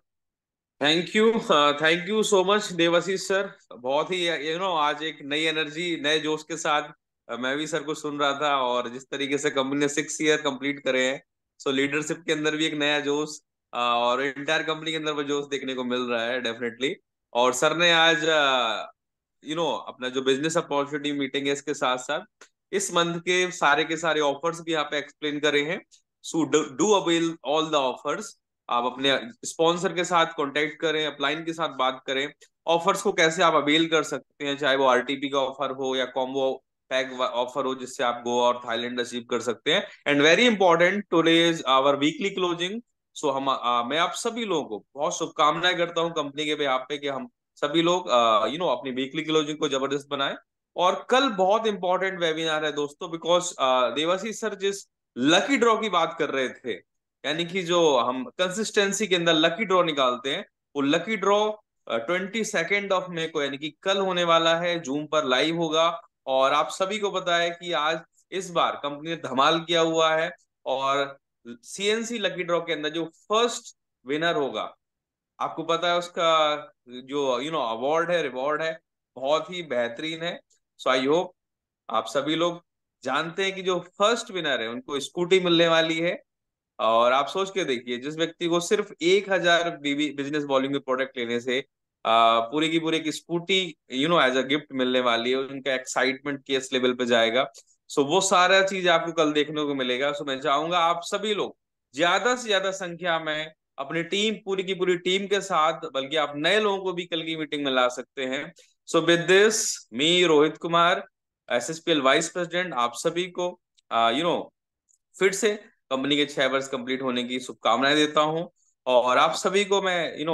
B: Thank you so much Debashish sir. बहुत ही आज एक नई एनर्जी, नए जोश के साथ मैं भी सर को सुन रहा था, और जिस तरीके से कंपनी ने 6 ईयर कंप्लीट करे हैं, सो लीडरशिप के अंदर भी एक नया जोश, और इंटायर कंपनी के अंदर वो जोश देखने को मिल रहा है डेफिनेटली। और सर ने आज अपना जो बिजनेस अपॉर्चुनिटी मीटिंग है, इसके साथ साथ इस मंथ के सारे ऑफर्स भी यहाँ पे एक्सप्लेन करे हैं। So do avail all the offers. आप अपने स्पॉन्सर के साथ कांटेक्ट करें, अपलाइन के साथ बात करें, ऑफर्स को कैसे आप अवेल कर सकते हैं, चाहे वो आरटीपी का ऑफर हो या कॉम्बो पैक ऑफर हो, जिससे आप गोवा और थाईलैंड अचीव कर सकते हैं। And very important, today is our weekly closing. So मैं आप सभी लोगों को बहुत शुभकामनाएं करता हूं कंपनी के बेहाफ पे, कि हम सभी लोग अपनी वीकली क्लोजिंग को जबरदस्त बनाएं। और कल बहुत इंपॉर्टेंट वेबिनार है दोस्तों, बिकॉज देवाशीष सर जिस लकी ड्रॉ की बात कर रहे थे, यानी कि जो हम कंसिस्टेंसी के अंदर लकी ड्रॉ निकालते हैं, वो लकी ड्रॉ 22 मई को, यानी कि कल होने वाला है, जूम पर लाइव होगा। और आप सभी को पता है कि आज इस बार कंपनी ने धमाल किया हुआ है, और सीएनसी लकी ड्रॉ के अंदर जो फर्स्ट विनर होगा, आपको पता है उसका जो अवार्ड है, रिवॉर्ड है, बहुत ही बेहतरीन है। सो आई होप आप सभी लोग जानते हैं कि जो फर्स्ट विनर है उनको स्कूटी मिलने वाली है। और आप सोच के देखिए, जिस व्यक्ति को सिर्फ 1,000 बिजनेस वॉल्यूम के प्रोडक्ट लेने से पूरी की पूरी एक स्कूटी एज अ गिफ्ट मिलने वाली है, उनका एक्साइटमेंट किस लेवल पे जाएगा। सो वो सारा चीज आपको कल देखने को मिलेगा। सो मैं चाहूंगा आप सभी लोग ज्यादा से ज्यादा संख्या में अपनी टीम, पूरी की पूरी टीम के साथ, बल्कि आप नए लोगों को भी कल की मीटिंग में ला सकते हैं। So with this, me Rohit Kumar, SSPL vice president, आप सभी को फिर से कंपनी के 6 वर्ष कंप्लीट होने की शुभकामनाएं देता हूं। और आप सभी को मैं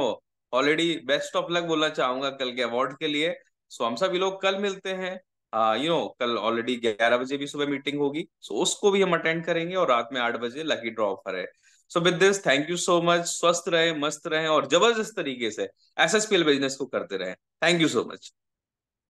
B: ऑलरेडी बेस्ट ऑफ लक बोलना चाहूंगा कल के अवार्ड के लिए। सो हम सभी लोग कल मिलते हैं। कल ऑलरेडी 11 बजे भी सुबह मीटिंग होगी, सो उसको भी हम अटेंड करेंगे, और रात में 8 बजे लकी ड्रॉ ऑफर है। सो with this, thank you so much. स्वस्थ रहे, मस्त रहे, और जबरदस्त तरीके से एसएसपीएल बिजनेस को करते रहे। Thank you so much.